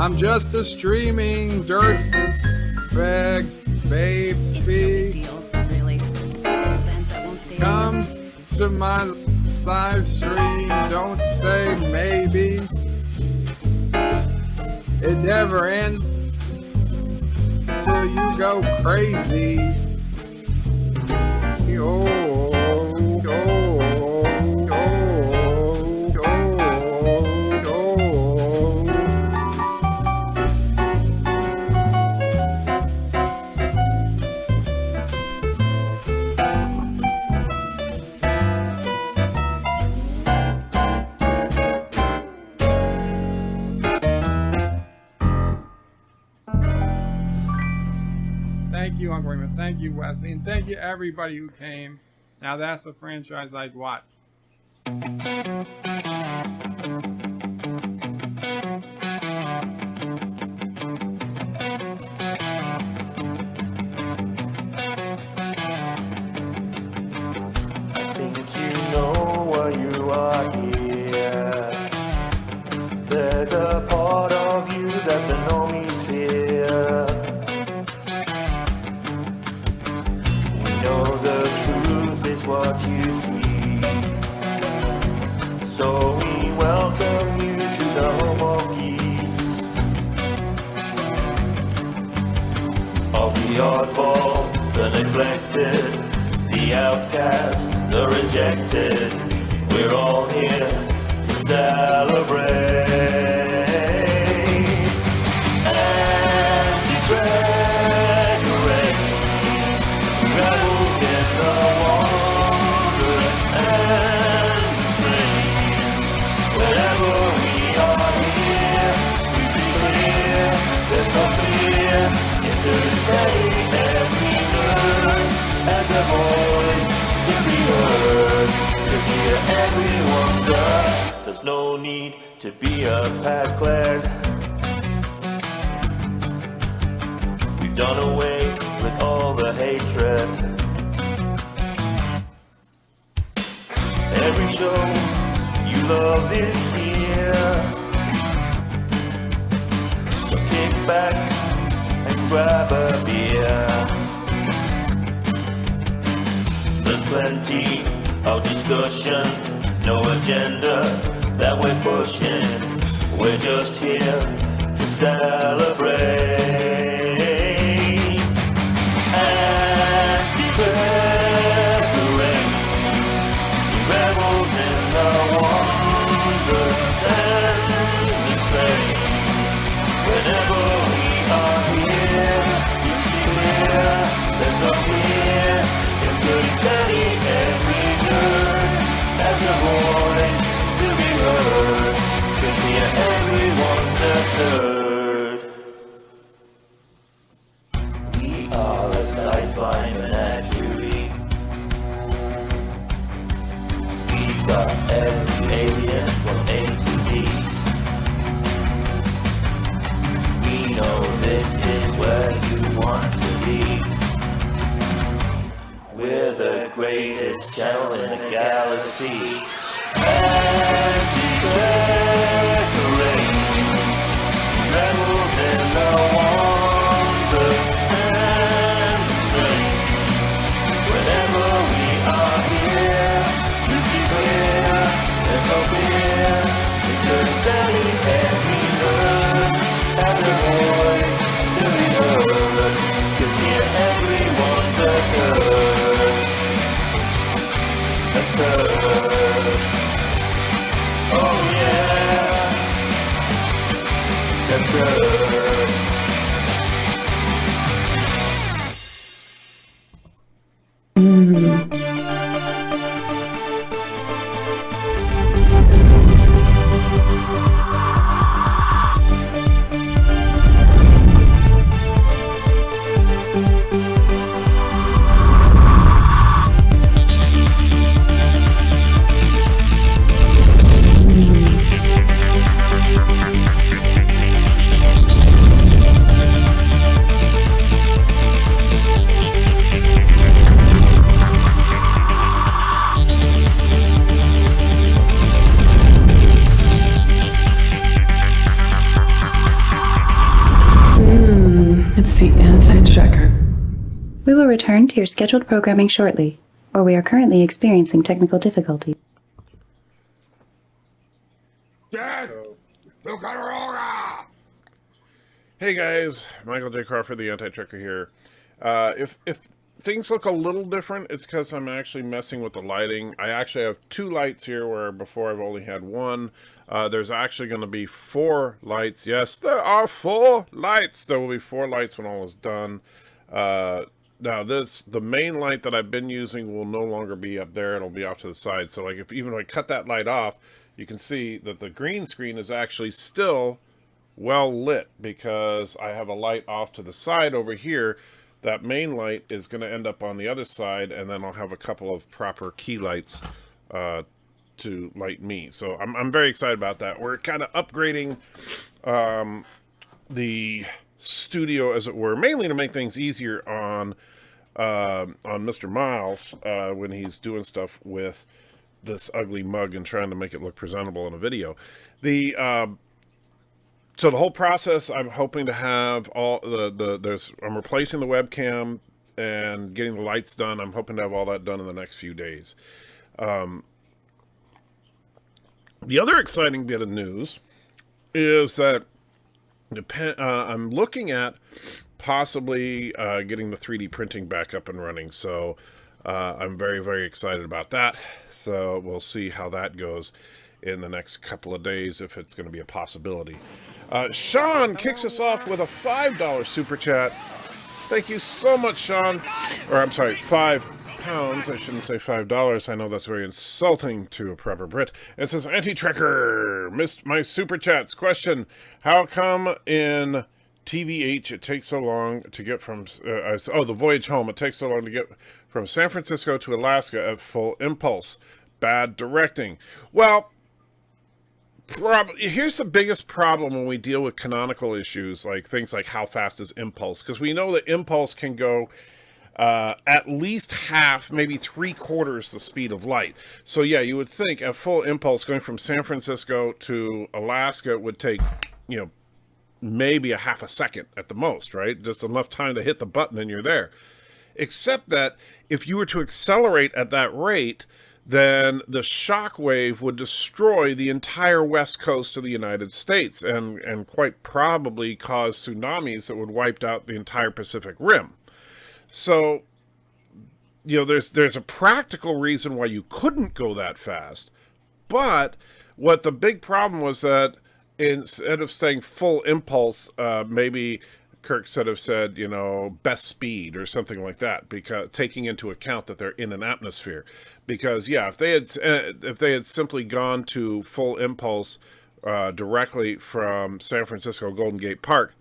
I'm just a streaming dirtbag baby. It's no big deal, really. An event that won't stay Come to my live stream, don't say maybe. It never ends till you go crazy. Thank you, Uncle Remus. Thank you, Wesley. And thank you, everybody who came. Now that's a franchise I'd watch. I think you know why you are here. There's a part of you that the normies fear. Know the truth is what you see, so we welcome you to the home of peace. Of the oddball, the neglected, the outcast, the rejected, we're all here to celebrate. There's no need to be a Pat Claire. We've done away with all the hatred. Every show you love is here, so kick back and grab a beer. There's plenty of discussion, no agenda that we're pushing. We're just here to celebrate. Anti-preparate, rebels in the wonders and the strain. Whenever we are here, you see clear, there's no fear. Until you study every word as a voice to be heard, 'cause here everyone's a third. We are a sci-fi menagerie. We've got every alien from A to Z. We know this is where you want to be. We're the greatest channel in the galaxy. Anti-decorate, rebels in the wonders and strain. Whenever we are here, you see clear, there's no fear. Because studying every word has a voice to be heard. 'Cause here everyone's a third. A third. Oh, will return to your scheduled programming shortly, or we are currently experiencing technical difficulties. Yes! Bucararoga! Hey guys, Michael J. Crawford, the Anti-Tricker here. If things look a little different, it's because I'm actually messing with the lighting. I actually have 2 lights here where before I've only had 1. There's actually going to be 4 lights. Yes, there are 4 lights. There will be 4 lights when all is done. Now the main light that I've been using will no longer be up there. It'll be off to the side. So like even if I cut that light off, you can see that the green screen is actually still well lit because I have a light off to the side over here. That main light is going to end up on the other side, and then I'll have a couple of proper key lights to light me. So I'm very excited about that. We're kind of upgrading the studio, as it were, mainly to make things easier on Mr. Miles when he's doing stuff with this ugly mug and trying to make it look presentable in a video. So the whole process, I'm hoping to have all I'm replacing the webcam and getting the lights done. I'm hoping to have all that done in the next few days. The other exciting bit of news is that I'm looking at possibly getting the 3D printing back up and running. So I'm very, very excited about that. So we'll see how that goes in the next couple of days, if it's going to be a possibility. Sean kicks us off with a $5 super chat. Thank you so much, Sean. Or I'm sorry, £5. I shouldn't say $5. I know that's very insulting to a proper Brit. It says, Anti-Trekker, missed my super chats. Question, how come in TVH it takes so long to get from, the voyage home, it takes so long to get from San Francisco to Alaska at full impulse? Bad directing. Well, here's the biggest problem when we deal with canonical issues, like things like how fast is impulse, because we know that impulse can go at least half, maybe 3/4 the speed of light. So yeah, you would think at full impulse going from San Francisco to Alaska would take, maybe a half a second at the most, right? Just enough time to hit the button and you're there. Except that if you were to accelerate at that rate, then the shock wave would destroy the entire west coast of the United States and quite probably cause tsunamis that would wipe out the entire Pacific Rim. So, there's a practical reason why you couldn't go that fast. But what the big problem was that instead of saying full impulse, maybe Kirk should have said, best speed or something like that, because taking into account that they're in an atmosphere. Because if they had simply gone to full impulse directly from San Francisco Golden Gate Park,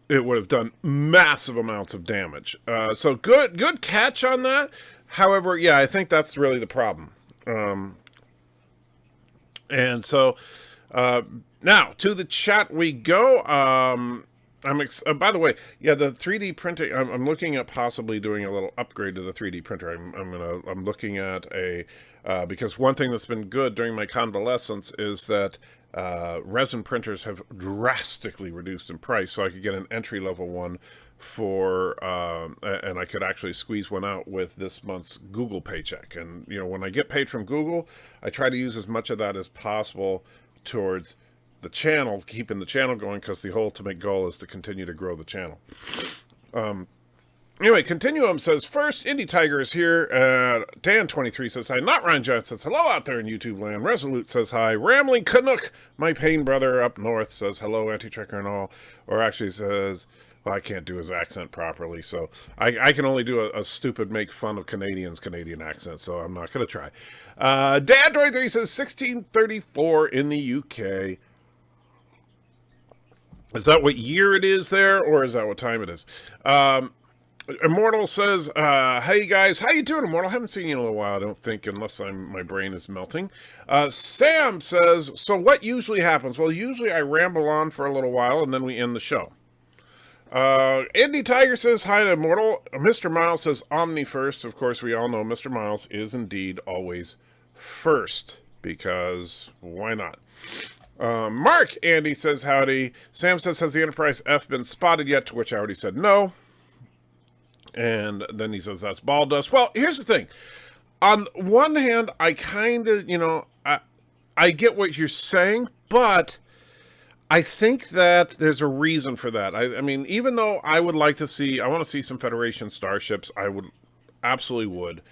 it would have done massive amounts of damage. So good catch on that. However, I think that's really the problem. And so now to the chat we go. By the way, the 3D printing. I'm looking at possibly doing a little upgrade to the 3D printer. I'm looking at because one thing that's been good during my convalescence is that resin printers have drastically reduced in price. So I could get an entry level one for, and I could actually squeeze one out with this month's Google paycheck. And when I get paid from Google, I try to use as much of that as possible towards the channel, keeping the channel going, because the ultimate goal is to continue to grow the channel. Anyway, Continuum says, first, Indie Tiger is here. Dan23 says hi. Not Ryan Johnson says hello out there in YouTube land. Resolute says hi. Rambling Canuck, my pain brother up north, says hello, Anti-Trekker and all. Or actually says, well, I can't do his accent properly, so I can only do a stupid make fun of Canadian accent, so I'm not going to try. Dan23 says 1634 in the UK. Is that what year it is there, or is that what time it is? Immortal says, hey guys, how you doing, Immortal? Haven't seen you in a little while, I don't think, unless my brain is melting. Sam says, so what usually happens? Well, usually I ramble on for a little while, and then we end the show. Andy Tiger says, hi to Immortal. Mr. Miles says, Omni first. Of course, we all know Mr. Miles is indeed always first, because why not? Mark, Andy says howdy. Sam says, has the Enterprise F been spotted yet? To which I already said no. And then he says that's ball dust. Well, here's the thing. On one hand, I kind of, I get what you're saying, but I think that there's a reason for that. I mean, even though I would like to see, I want to see some Federation starships, I would, absolutely would.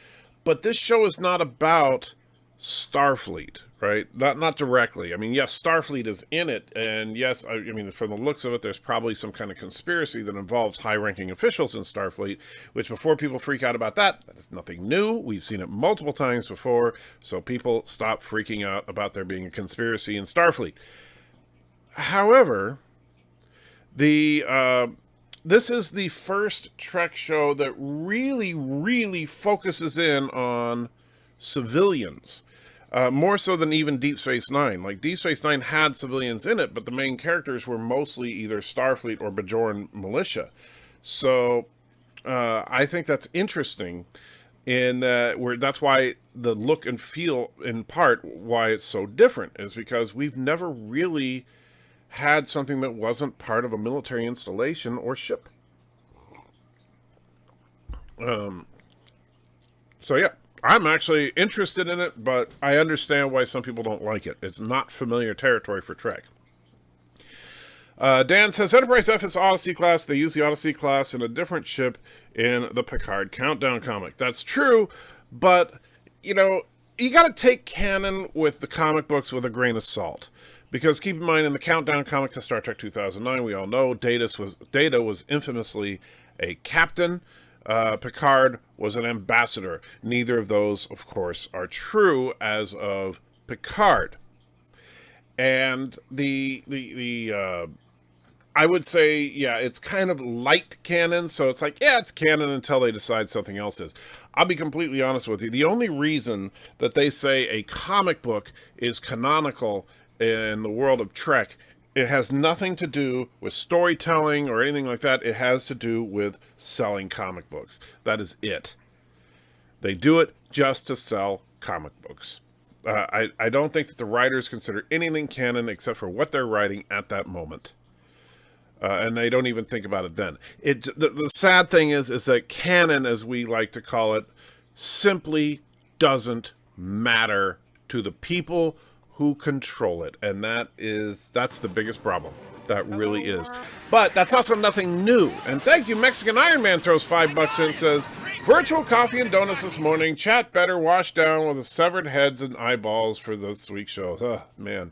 But this show is not about Starfleet, right? Not directly. I mean, yes, Starfleet is in it, and yes, I mean, from the looks of it, there's probably some kind of conspiracy that involves high-ranking officials in Starfleet, which before people freak out about that is nothing new. We've seen it multiple times before, so people stop freaking out about there being a conspiracy in Starfleet. However, this is the first Trek show that really, really focuses in on civilians. More so than even Deep Space Nine. Like, Deep Space Nine had civilians in it, but the main characters were mostly either Starfleet or Bajoran militia. So, I think that's interesting in that that's why the look and feel, in part, why it's so different, is because we've never really had something that wasn't part of a military installation or ship. So yeah, I'm actually interested in it, but I understand why some people don't like it. It's not familiar territory for Trek. Dan says, Enterprise F is Odyssey class. They use the Odyssey class in a different ship in the Picard Countdown comic. That's true, but, you got to take canon with the comic books with a grain of salt. Because keep in mind, in the Countdown comic to Star Trek 2009, we all know Data was infamously a captain. Picard was an ambassador. Neither of those, of course, are true as of Picard. And I would say, yeah, it's kind of light canon, so it's like, yeah, it's canon until they decide something else is. I'll be completely honest with you. The only reason that they say a comic book is canonical in the world of Trek, it has nothing to do with storytelling or anything like that. It has to do with selling comic books. That is it. They do it just to sell comic books. I don't think that the writers consider anything canon except for what they're writing at that moment. And they don't even think about it then. The sad thing is that canon, as we like to call it, simply doesn't matter to the people who control it, and that's the biggest problem. That really is. But that's also nothing new. And thank you, Mexican Iron Man throws $5 in, says, virtual coffee and donuts this morning. Chat better, wash down with the severed heads and eyeballs for this week's show. Oh, man.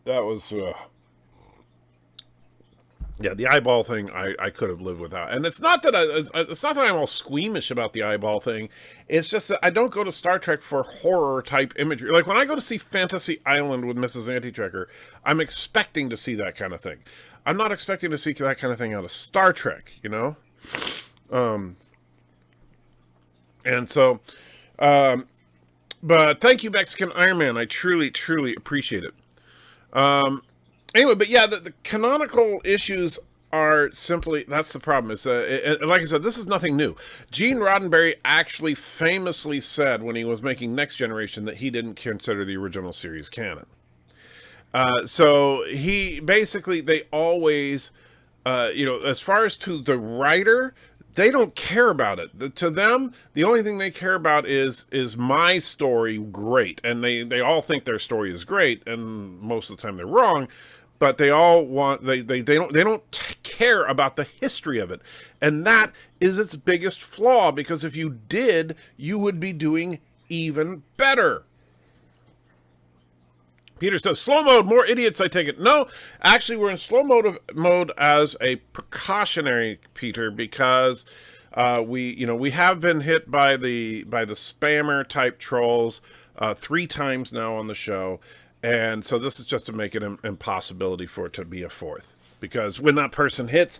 That was, yeah, the eyeball thing I could have lived without. And it's not that I'm all squeamish about the eyeball thing. It's just that I don't go to Star Trek for horror type imagery. Like when I go to see Fantasy Island with Mrs. Anti-Trekker, I'm expecting to see that kind of thing. I'm not expecting to see that kind of thing out of Star Trek, And so, but thank you, Mexican Iron Man. I truly, truly appreciate it. Anyway, but yeah, the canonical issues are simply, that's the problem. Is like I said, this is nothing new. Gene Roddenberry actually famously said when he was making Next Generation that he didn't consider the original series canon. So he basically, they always, as far as to the writer, they don't care about it. To them, the only thing they care about is my story great? And they all think their story is great, and most of the time they're wrong. But they all want they don't care about the history of it, and that is its biggest flaw. Because if you did, you would be doing even better. Peter says, slow mode, more idiots, I take it. No, actually, we're in slow mode as a precautionary, Peter, because we have been hit by the spammer type trolls 3 times now on the show, and so this is just to make it an impossibility for it to be a 4th. Because when that person hits,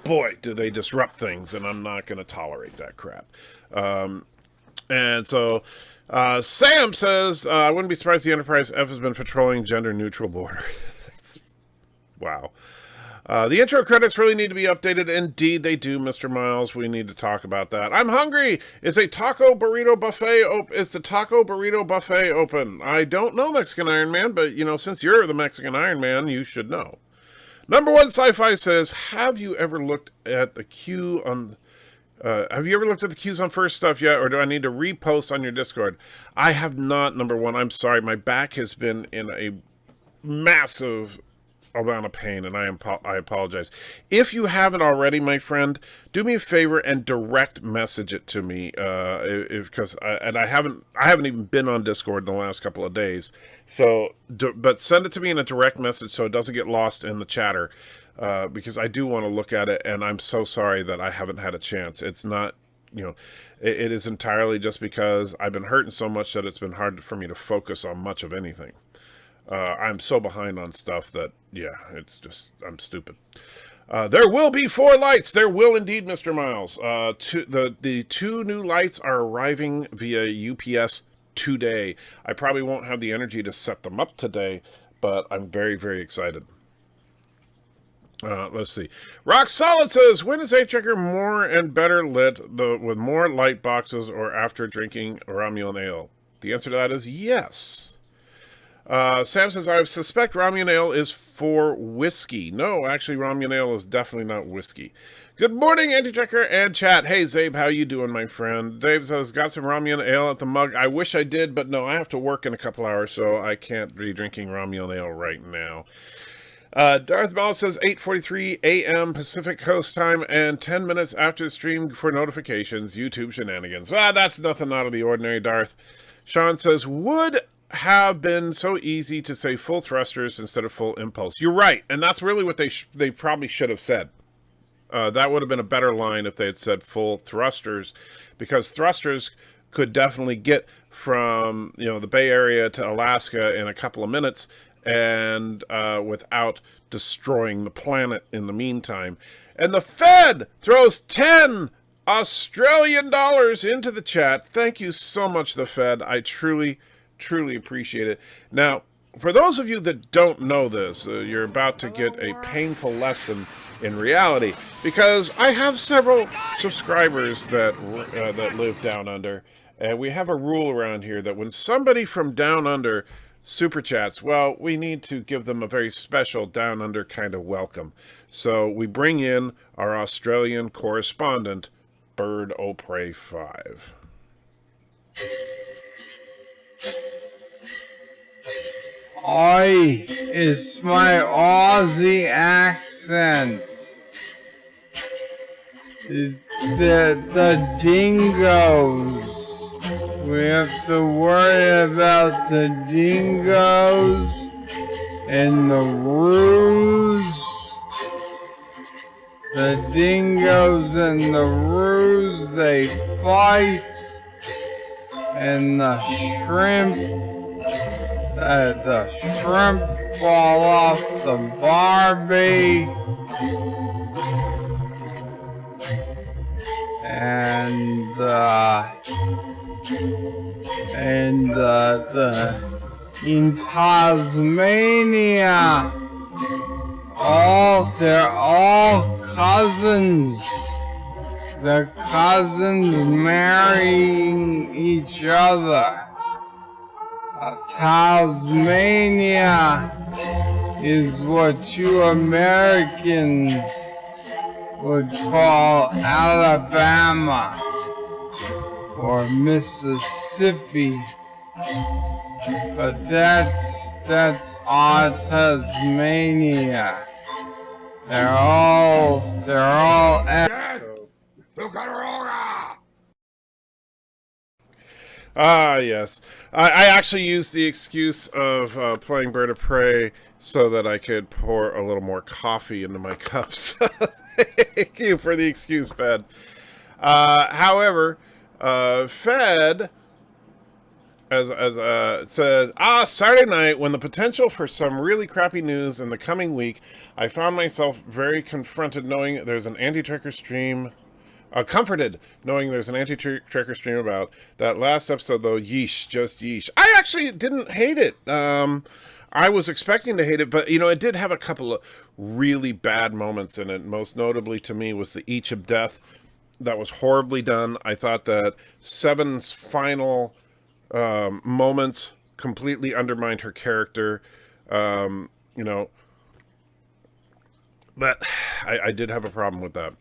boy, do they disrupt things, and I'm not going to tolerate that crap. And so Sam says, I wouldn't be surprised the Enterprise F has been patrolling gender-neutral border. Wow. The intro credits really need to be updated. Indeed, they do, Mr. Miles. We need to talk about that. I'm hungry. Is the taco burrito buffet open? I don't know, Mexican Iron Man, but, since you're the Mexican Iron Man, you should know. Number one sci-fi says, have you ever looked at the queue on... have you ever looked at the queues on First Stuff yet, or do I need to repost on your Discord? I have not, number one. I'm sorry. My back has been in a massive amount of pain, and I apologize. If you haven't already, my friend, do me a favor and direct message it to me, because I haven't even been on Discord in the last couple of days. So, but send it to me in a direct message so it doesn't get lost in the chatter, because I do want to look at it, and I'm so sorry that I haven't had a chance. It's not, it is entirely just because I've been hurting so much that it's been hard for me to focus on much of anything. I'm so behind on stuff that, yeah, it's just, I'm stupid. There will be 4 lights. There will indeed, Mr. Miles. The 2 new lights are arriving via UPS today. I probably won't have the energy to set them up today, but I'm very, very excited. Let's see. Rock Solid says, when is A-Checker more and better lit with more light boxes or after drinking Romulan ale? The answer to that is yes. Sam says, I suspect Romulan ale is for whiskey. No, actually, Romulan ale is definitely not whiskey. Good morning, Anti-Checker and chat. Hey, Zabe, how you doing, my friend? Zabe says, got some Romulan ale at the mug. I wish I did, but no, I have to work in a couple hours, so I can't be drinking Romulan ale right now. Darth Maul says, 8:43 a.m. Pacific Coast time and 10 minutes after the stream for notifications. YouTube shenanigans. That's nothing out of the ordinary, Darth. Sean says, would have been so easy to say full thrusters instead of full impulse. You're right, and that's really what they probably should have said. That would have been a better line if they had said full thrusters, because thrusters could definitely get from the Bay Area to Alaska in a couple of minutes, and without destroying the planet in the meantime. And the Fed throws 10 Australian dollars into the chat. Thank you so much, the Fed. I truly appreciate it. Now, for those of you that don't know this, you're about to get a painful lesson in reality, because I have several subscribers that live down under, and we have a rule around here that when somebody from down under super chats, well, we need to give them a very special down under kind of welcome. So we bring in our Australian correspondent, Bird O'Prey 5. Oi, it's my Aussie accent. It's the dingoes. We have to worry about the dingoes and the roos. The dingoes and the roos, they fight. And the shrimp fall off the Barbie, and in Tasmania, they're all cousins. The cousins marrying each other. Tasmania is what you Americans would call Alabama or Mississippi, but that's all Tasmania. They're all Yes. I actually used the excuse of playing Bird of Prey so that I could pour a little more coffee into my cups. Thank you for the excuse, Fed. However, Fed says, Saturday night, when the potential for some really crappy news in the coming week, I found myself very confronted knowing there's an anti-tracker stream. Comforted knowing there's an anti-tracker stream about that last episode, though. Yeesh, just yeesh. I actually didn't hate it. I was expecting to hate it, but it did have a couple of really bad moments in it. Most notably to me was the Each of Death. That was horribly done. I thought that Seven's final moments completely undermined her character. But I did have a problem with that.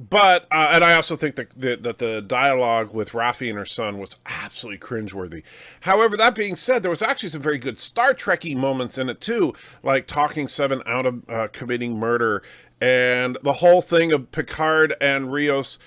But and I also think that the dialogue with Rafi and her son was absolutely cringeworthy. However, that being said, there was actually some very good Star Trek-y moments in it too, like talking Seven out of committing murder, and the whole thing of Picard and Rios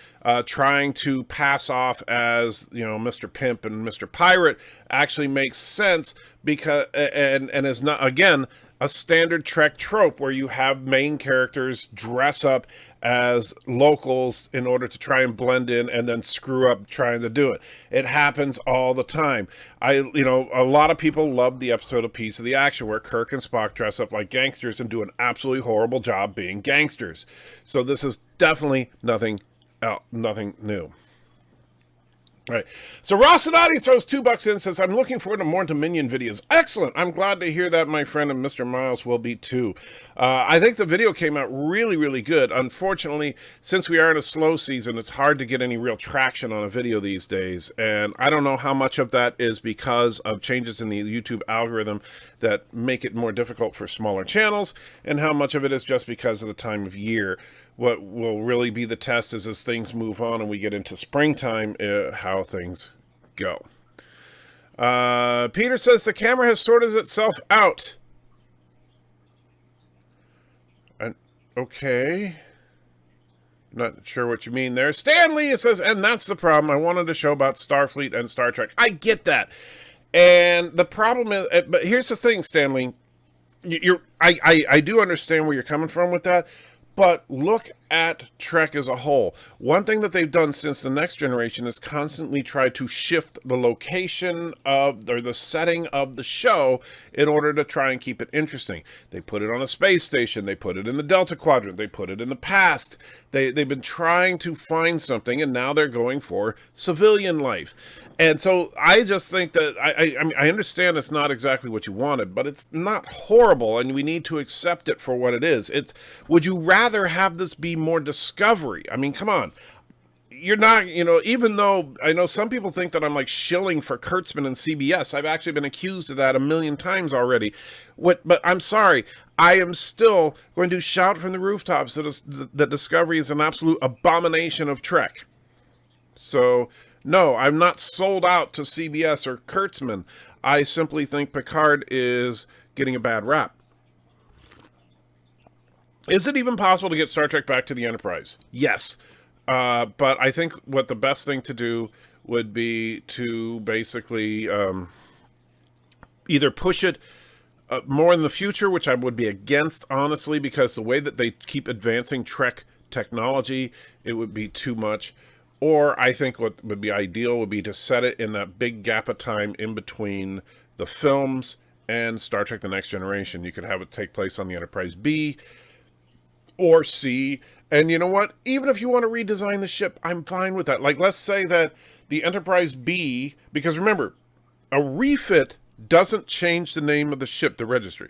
trying to pass off as, you know, Mr. Pimp and Mr. Pirate actually makes sense because and is not, again, a standard Trek trope where you have main characters dress up as locals in order to try and blend in and then screw up trying to do it. It happens all the time. A lot of people loved the episode of Piece of the Action where Kirk and Spock dress up like gangsters and do an absolutely horrible job being gangsters. So this is definitely nothing new. All right. So Rossinati throws $2 in and says, I'm looking forward to more Dominion videos. Excellent. I'm glad to hear that, my friend, and Mr. Miles will be too. I think the video came out really, really good. Unfortunately, since we are in a slow season, it's hard to get any real traction on a video these days. And I don't know how much of that is because of changes in the YouTube algorithm that make it more difficult for smaller channels, and how much of it is just because of the time of year. What will really be the test is as things move on and we get into springtime, how things go. Peter says the camera has sorted itself out. Okay. Not sure what you mean there. Stanley, it says, and that's the problem. I wanted to show about Starfleet and Star Trek. I get that. And the problem is, but here's the thing, Stanley. I do understand where you're coming from with that. But look at Trek as a whole. One thing that they've done since the Next Generation is constantly try to shift the location of, or the setting of the show in order to try and keep it interesting. They put it on a space station. They put it in the Delta Quadrant. They put it in the past. They've been trying to find something, and now they're going for civilian life. And so I just think that I understand it's not exactly what you wanted, but it's not horrible, and we need to accept it for what it is. Would you rather have this be more Discovery? I mean, come on. You're not, even though I know some people think that I'm like shilling for Kurtzman and CBS. I've actually been accused of that a million times already. But I'm sorry. I am still going to shout from the rooftops that Discovery is an absolute abomination of Trek. So, no, I'm not sold out to CBS or Kurtzman. I simply think Picard is getting a bad rap. Is it even possible to get Star Trek back to the Enterprise? Yes. But I think what the best thing to do would be to basically either push it more in the future, which I would be against, honestly, because the way that they keep advancing Trek technology, it would be too much. Or I think what would be ideal would be to set it in that big gap of time in between the films and Star Trek The Next Generation. You could have it take place on the Enterprise B or C. And you know what? Even if you want to redesign the ship, I'm fine with that. Like, let's say that the Enterprise B, because remember, a refit doesn't change the name of the ship, the registry.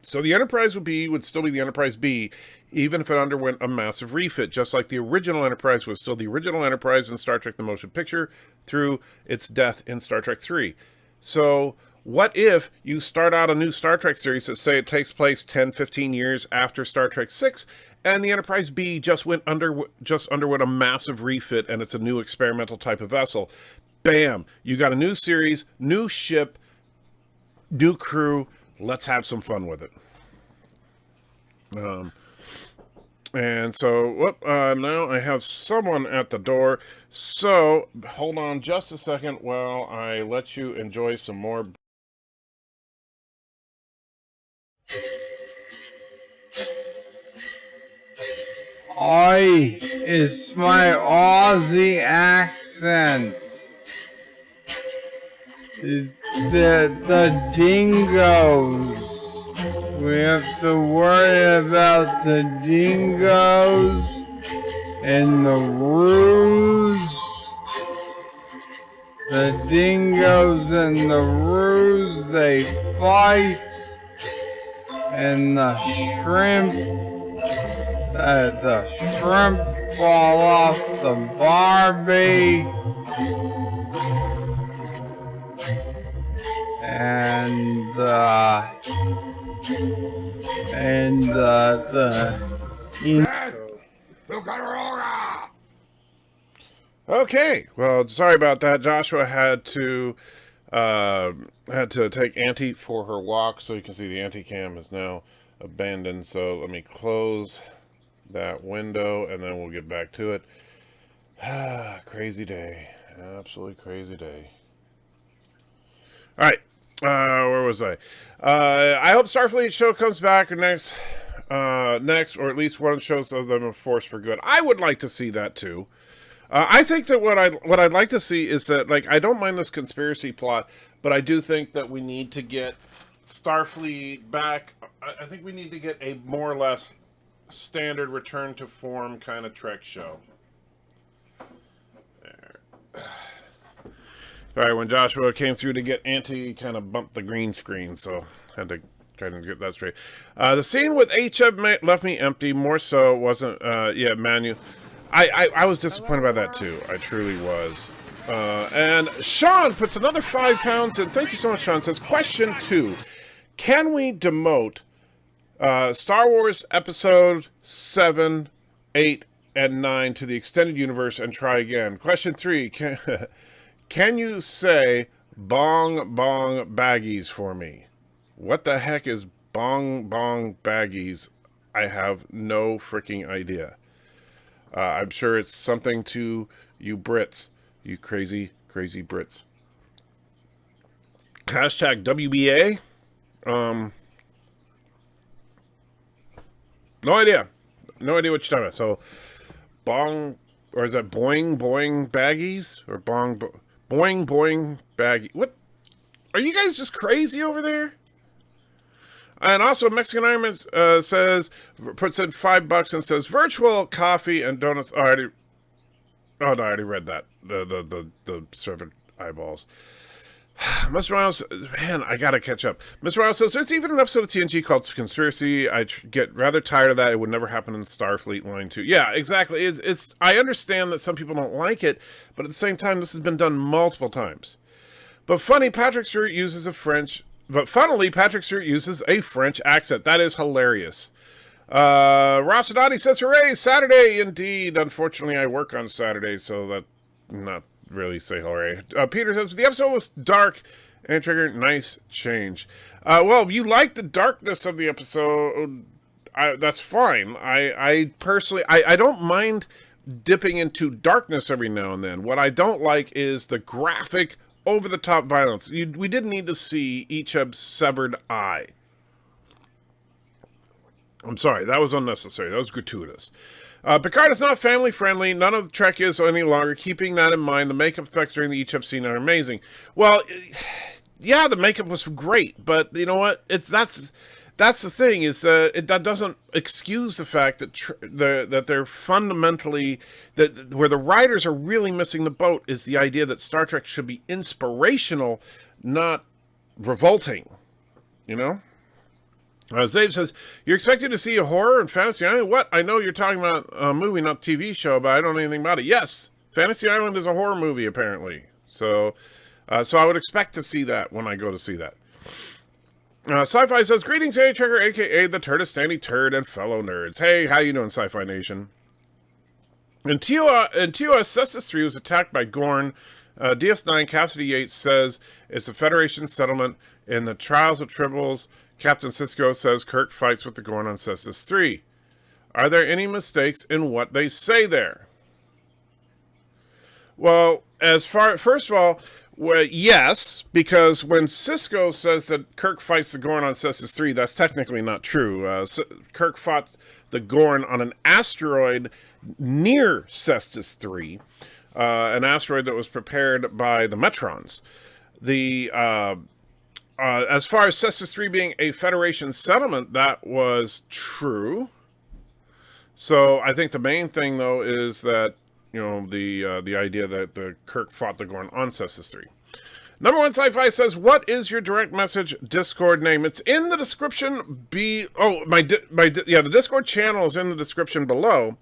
So the Enterprise would still be the Enterprise B, even if it underwent a massive refit, just like the original Enterprise was still the original Enterprise in Star Trek The Motion Picture through its death in Star Trek 3. So what if you start out a new Star Trek series that say it takes place 10, 15 years after Star Trek 6, and the Enterprise B just underwent a massive refit, and it's a new experimental type of vessel. Bam! You got a new series, new ship, new crew. Let's have some fun with it. And so, now I have someone at the door. So, hold on just a second while I let you enjoy some more. Oi, it's my Aussie accent. It's the dingoes. We have to worry about the dingoes and the roos. The dingoes and the roos, they fight. And the shrimp fall off the Barbie. And and Okay, well, sorry about that. Joshua had to take Auntie for her walk, so you can see the Auntie cam is now abandoned. So let me close that window, and then we'll get back to it. Crazy day, absolutely crazy day. All right, where was I? I hope Starfleet show comes back next, or at least one shows of them a force for good. I would like to see that too. I think that what I'd like to see is that, like, I don't mind this conspiracy plot, but I do think that we need to get Starfleet back. I think we need to get a more or less standard return to form kind of Trek show. There. Sorry, when Joshua came through to get Auntie, he kind of bumped the green screen, so had to kind of get that straight. The scene with H-Up left me empty. More so, it wasn't. Manu. I was disappointed by that too. I truly was. And Sean puts another £5 in. Thank you so much, Sean. Says, question 2. Can we demote Star Wars Episode 7, 8, and 9 to the extended universe and try again? Question 3. Can you say bong bong baggies for me? What the heck is bong bong baggies? I have no freaking idea. I'm sure it's something to you Brits. You crazy, crazy Brits. Hashtag WBA. No idea. No idea what you're talking about. So, bong, or is that boing, boing baggies? Or boing, boing baggy? What? Are you guys just crazy over there? And also, Mexican Ironman puts in $5 and says, virtual coffee and donuts. I already read that. The servant eyeballs. Mr. Miles, man, I gotta catch up. Mr. Miles says, there's even an episode of TNG called Conspiracy. I get rather tired of that. It would never happen in Starfleet Line 2. Yeah, exactly. It's. I understand that some people don't like it, but at the same time, this has been done multiple times. But funnily, Patrick Stewart uses a French accent. That is hilarious. Rosadati says, hooray, Saturday, indeed. Unfortunately, I work on Saturday, so that not really say hooray. Peter says, the episode was dark and triggered nice change. Well, if you like the darkness of the episode, that's fine. I personally, I don't mind dipping into darkness every now and then. What I don't like is the graphic, over-the-top violence. We didn't need to see Icheb's severed eye. I'm sorry, that was unnecessary. That was gratuitous. Picard is not family-friendly. None of Trek is any longer. Keeping that in mind, the makeup effects during the Icheb scene are amazing. Well, yeah, the makeup was great, but you know what? That's the thing, is that doesn't excuse the fact that that they're fundamentally, that where the writers are really missing the boat is the idea that Star Trek should be inspirational, not revolting. You know? Zabe says, you're expected to see a horror in Fantasy Island? What? I know you're talking about a movie, not TV show, but I don't know anything about it. Yes, Fantasy Island is a horror movie, apparently. So I would expect to see that when I go to see that. Sci-Fi says, greetings, Andy Trekker, a.k.a. the Turdistandy Turd and fellow nerds. Hey, how you doing, Sci-Fi Nation? In TOS, Cestus 3 was attacked by Gorn. DS9, Cassidy Yates says it's a Federation settlement. In the Trials of Tribbles, Captain Sisko says Kirk fights with the Gorn on Cestus 3. Are there any mistakes in what they say there? Well, first of all, well, yes, because when Sisko says that Kirk fights the Gorn on Cestus 3, that's technically not true. Kirk fought the Gorn on an asteroid near Cestus 3, an asteroid that was prepared by the Metrons. As far as Cestus 3 being a Federation settlement, that was true. So I think the main thing, though, is that, you know, the idea that the Kirk fought the Gorn on Cestus 3. Number one Sci-Fi says, what is your direct message Discord name? It's in the description. The Discord channel is in the description below.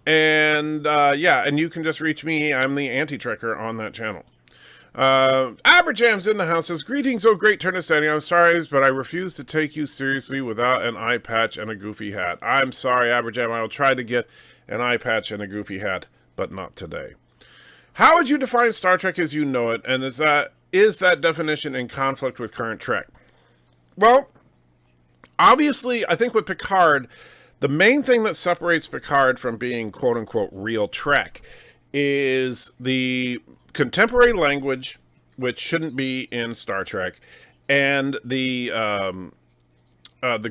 And and you can just reach me. I'm the Anti-Trekker on that channel. Aberjam's in the house says, greetings, oh great turn of standing. I'm sorry, but I refuse to take you seriously without an eye patch and a goofy hat. I'm sorry, Aberjam. I will try to get an eye patch and a goofy hat, but not today. How would you define Star Trek as you know it, and is that definition in conflict with current Trek? Well, obviously, I think with Picard, the main thing that separates Picard from being quote-unquote real Trek is the contemporary language, which shouldn't be in Star Trek, and the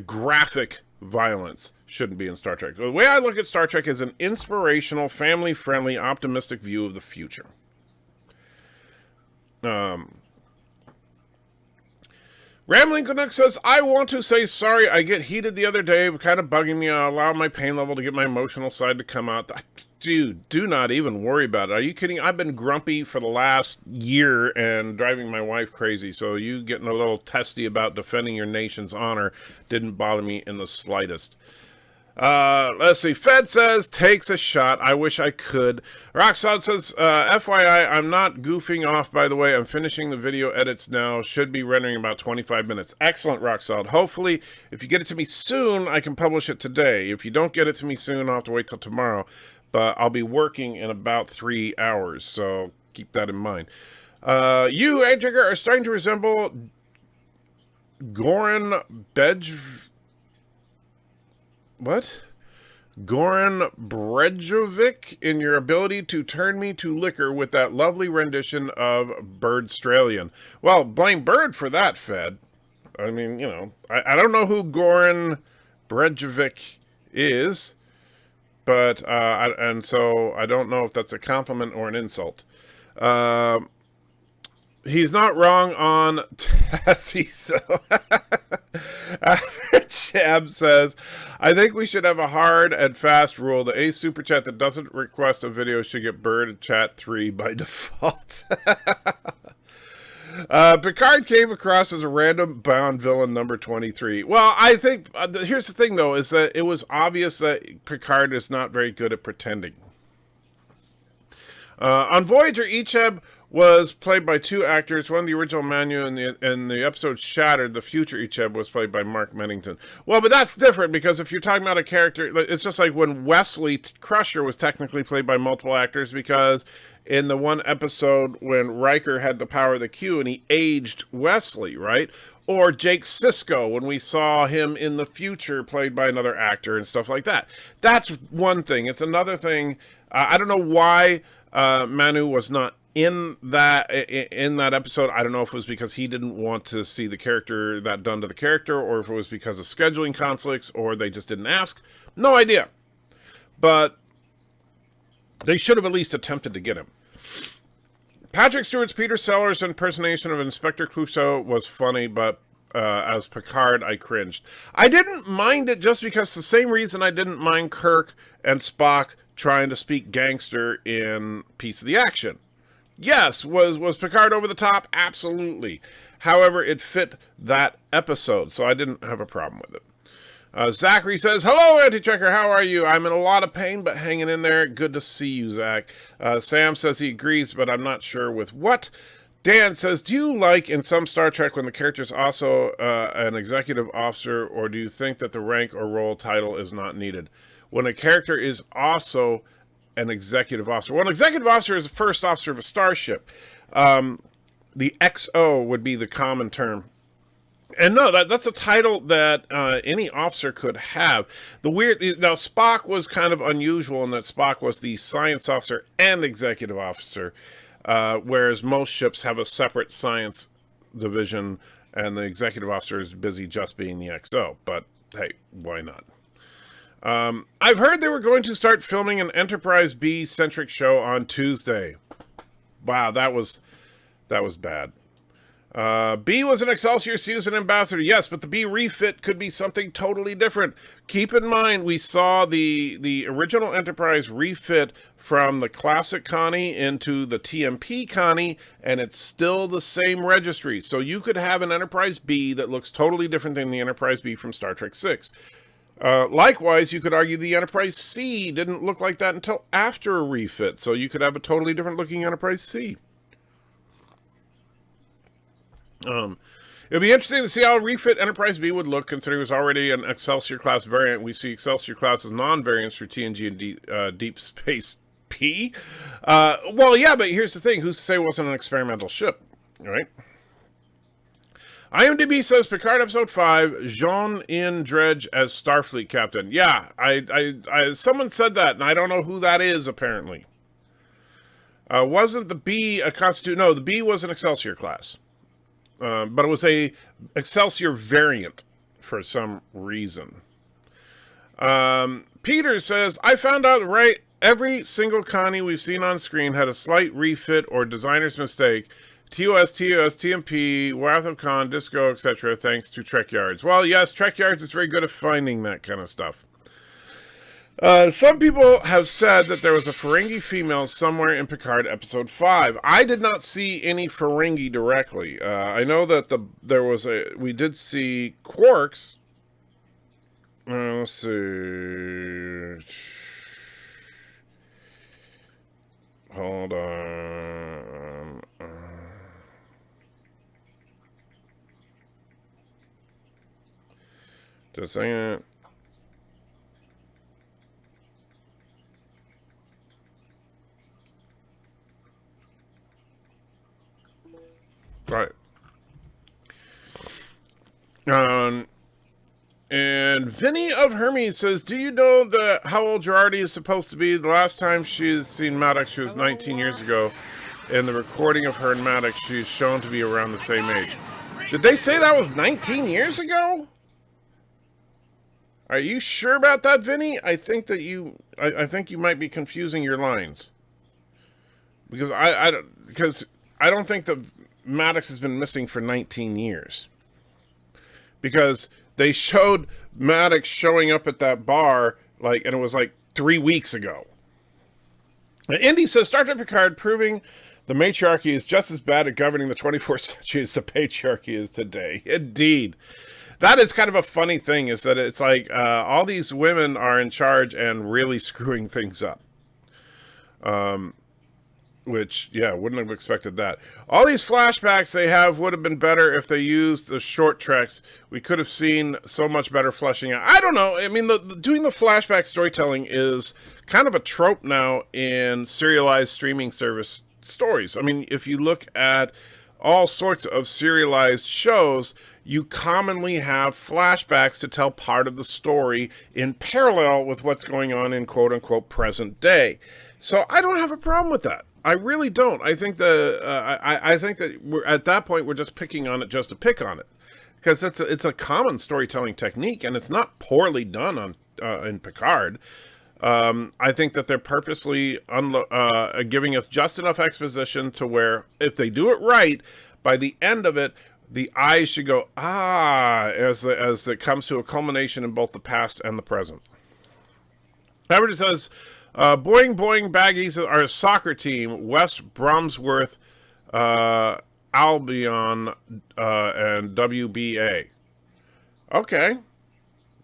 graphic violence shouldn't be in Star Trek. The way I look at Star Trek is an inspirational, family-friendly, optimistic view of the future. Rambling Canuck says, I want to say sorry. I get heated the other day, kind of bugging me. I allow my pain level to get my emotional side to come out. Dude, do not even worry about it. Are you kidding? I've been grumpy for the last year and driving my wife crazy. So you getting a little testy about defending your nation's honor didn't bother me in the slightest. Let's see. Fed says, takes a shot. I wish I could. Rocksod says, FYI, I'm not goofing off, by the way. I'm finishing the video edits now. Should be rendering about 25 minutes. Excellent, Rocksod. Hopefully, if you get it to me soon, I can publish it today. If you don't get it to me soon, I'll have to wait till tomorrow. But I'll be working in about 3 hours, so keep that in mind. You, Edgar, are starting to resemble Goran Bedj... What? Goran Brejovic in your ability to turn me to liquor with that lovely rendition of Birdstralian. Well, blame Bird for that, Fed. I mean, you know, I don't know who Goran Brejovic is, but, and so I don't know if that's a compliment or an insult. He's not wrong on Tassie, so Chab says, I think we should have a hard and fast rule. The Ace Super Chat that doesn't request a video should get Bird Chat 3 by default. Picard came across as a random Bond villain number 23. Well, I think, here's the thing though, is that it was obvious that Picard is not very good at pretending. On Voyager, Icheb was played by 2 actors. One, the original Manu, and the episode Shattered, the future Icheb was played by Mark Mennington. Well, but that's different, because if you're talking about a character, it's just like when Wesley Crusher was technically played by multiple actors, because in the one episode when Riker had the power of the Q and he aged Wesley, right? Or Jake Sisko, when we saw him in the future played by another actor and stuff like that. That's one thing. It's another thing. I don't know why Manu was not in that episode. I don't know if it was because he didn't want to see the character that done to the character, or if it was because of scheduling conflicts, or they just didn't ask. No idea. But they should have at least attempted to get him. Patrick Stewart's Peter Sellers impersonation of Inspector Clouseau was funny, but as Picard, I cringed. I didn't mind it just because the same reason I didn't mind Kirk and Spock trying to speak gangster in Piece of the Action. Yes, was Picard over the top? Absolutely. However, it fit that episode, so I didn't have a problem with it. Zachary says, hello, Anti-Checker, how are you? I'm in a lot of pain, but hanging in there. Good to see you, Zach. Sam says he agrees, but I'm not sure with what. Dan says, do you like in some Star Trek when the character is also an executive officer, or do you think that the rank or role title is not needed? When a character is also an executive officer. Well, an executive officer is the first officer of a starship. The XO would be the common term. And no, that's a title that any officer could have. Now, Spock was kind of unusual in that Spock was the science officer and executive officer, whereas most ships have a separate science division, and the executive officer is busy just being the XO. But hey, why not? I've heard they were going to start filming an Enterprise B-centric show on Tuesday. Wow, that was bad. B was an Excelsior season ambassador. Yes, but the B refit could be something totally different. Keep in mind, we saw the original Enterprise refit from the classic Connie into the TMP Connie, and it's still the same registry. So you could have an Enterprise B that looks totally different than the Enterprise B from Star Trek 6. Likewise, you could argue the Enterprise C didn't look like that until after a refit, so you could have a totally different looking Enterprise C. It'd be interesting to see how refit Enterprise B would look, considering it was already an Excelsior class variant. We see Excelsior class as non-variants for TNG and Deep Space P. Well, yeah, but here's the thing: who's to say it wasn't an experimental ship, right? IMDb says Picard episode 5, Jean-Ian Dredge as Starfleet captain. Yeah, I someone said that, and I don't know who that is. Apparently, wasn't the B a Constitute? No, the B was an Excelsior class. But it was a Excelsior variant for some reason. Peter says, I found out right every single Connie we've seen on screen had a slight refit or designer's mistake. TOS, TMP, Wrath of Khan, Disco, etc. Thanks to Trek Yards. Well, yes, Trek Yards is very good at finding that kind of stuff. Some people have said that there was a Ferengi female somewhere in Picard episode 5. I did not see any Ferengi directly. I know that we did see Quarks. Let's see. Hold on. Just saying it. Right. And Vinny of Hermes says, do you know how old Girardi is supposed to be? The last time she's seen Maddox, she was 19 years ago. In the recording of her and Maddox, she's shown to be around the same age. Did they say that was 19 years ago? Are you sure about that, Vinny? I think that I think you might be confusing your lines. Because I don't think that Maddox has been missing for 19 years. Because they showed Maddox showing up at that bar, and it was 3 weeks ago. Indy says, Star Trek Picard proving the matriarchy is just as bad at governing the 24th century as the patriarchy is today. Indeed. That is kind of a funny thing, is that it's all these women are in charge and really screwing things up. Which, yeah, wouldn't have expected that. All these flashbacks they have would have been better if they used the short treks. We could have seen so much better fleshing out. I don't know. I mean, doing the flashback storytelling is kind of a trope now in serialized streaming service stories. I mean, if you look at all sorts of serialized shows, you commonly have flashbacks to tell part of the story in parallel with what's going on in quote-unquote present day. So I don't have a problem with that. I really don't. I think I think that we're at that point we're just picking on it just to pick on it, because it's a common storytelling technique and it's not poorly done on in Picard. I think that they're purposely giving us just enough exposition to where if they do it right, by the end of it, the eyes should go as it comes to a culmination in both the past and the present. Everett says, Boing Boing Baggies are a soccer team, West Bromsworth, Albion, and WBA. Okay.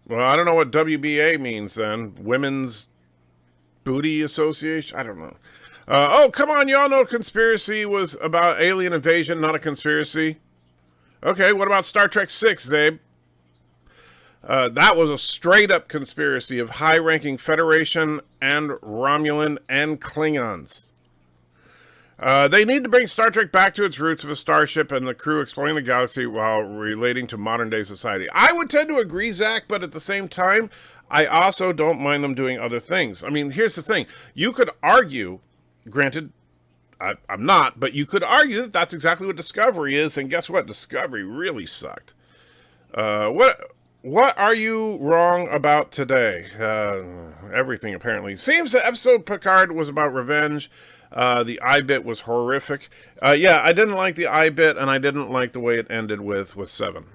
Well, I don't know what WBA means then. Women's Booty Association? I don't know. Oh, come on, y'all know conspiracy was about alien invasion, not a conspiracy. Okay, what about Star Trek 6, Zabe? That was a straight-up conspiracy of high-ranking Federation and Romulan and Klingons. They need to bring Star Trek back to its roots of a starship and the crew exploring the galaxy while relating to modern-day society. I would tend to agree, Zach, but at the same time, I also don't mind them doing other things. I mean, here's the thing. You could argue, granted, I'm not, but you could argue that that's exactly what Discovery is, and guess what? Discovery really sucked. What are you wrong about today? Everything, apparently. Seems the episode Picard was about revenge. The I bit was horrific. Yeah, I didn't like the I bit, and I didn't like the way it ended with 7.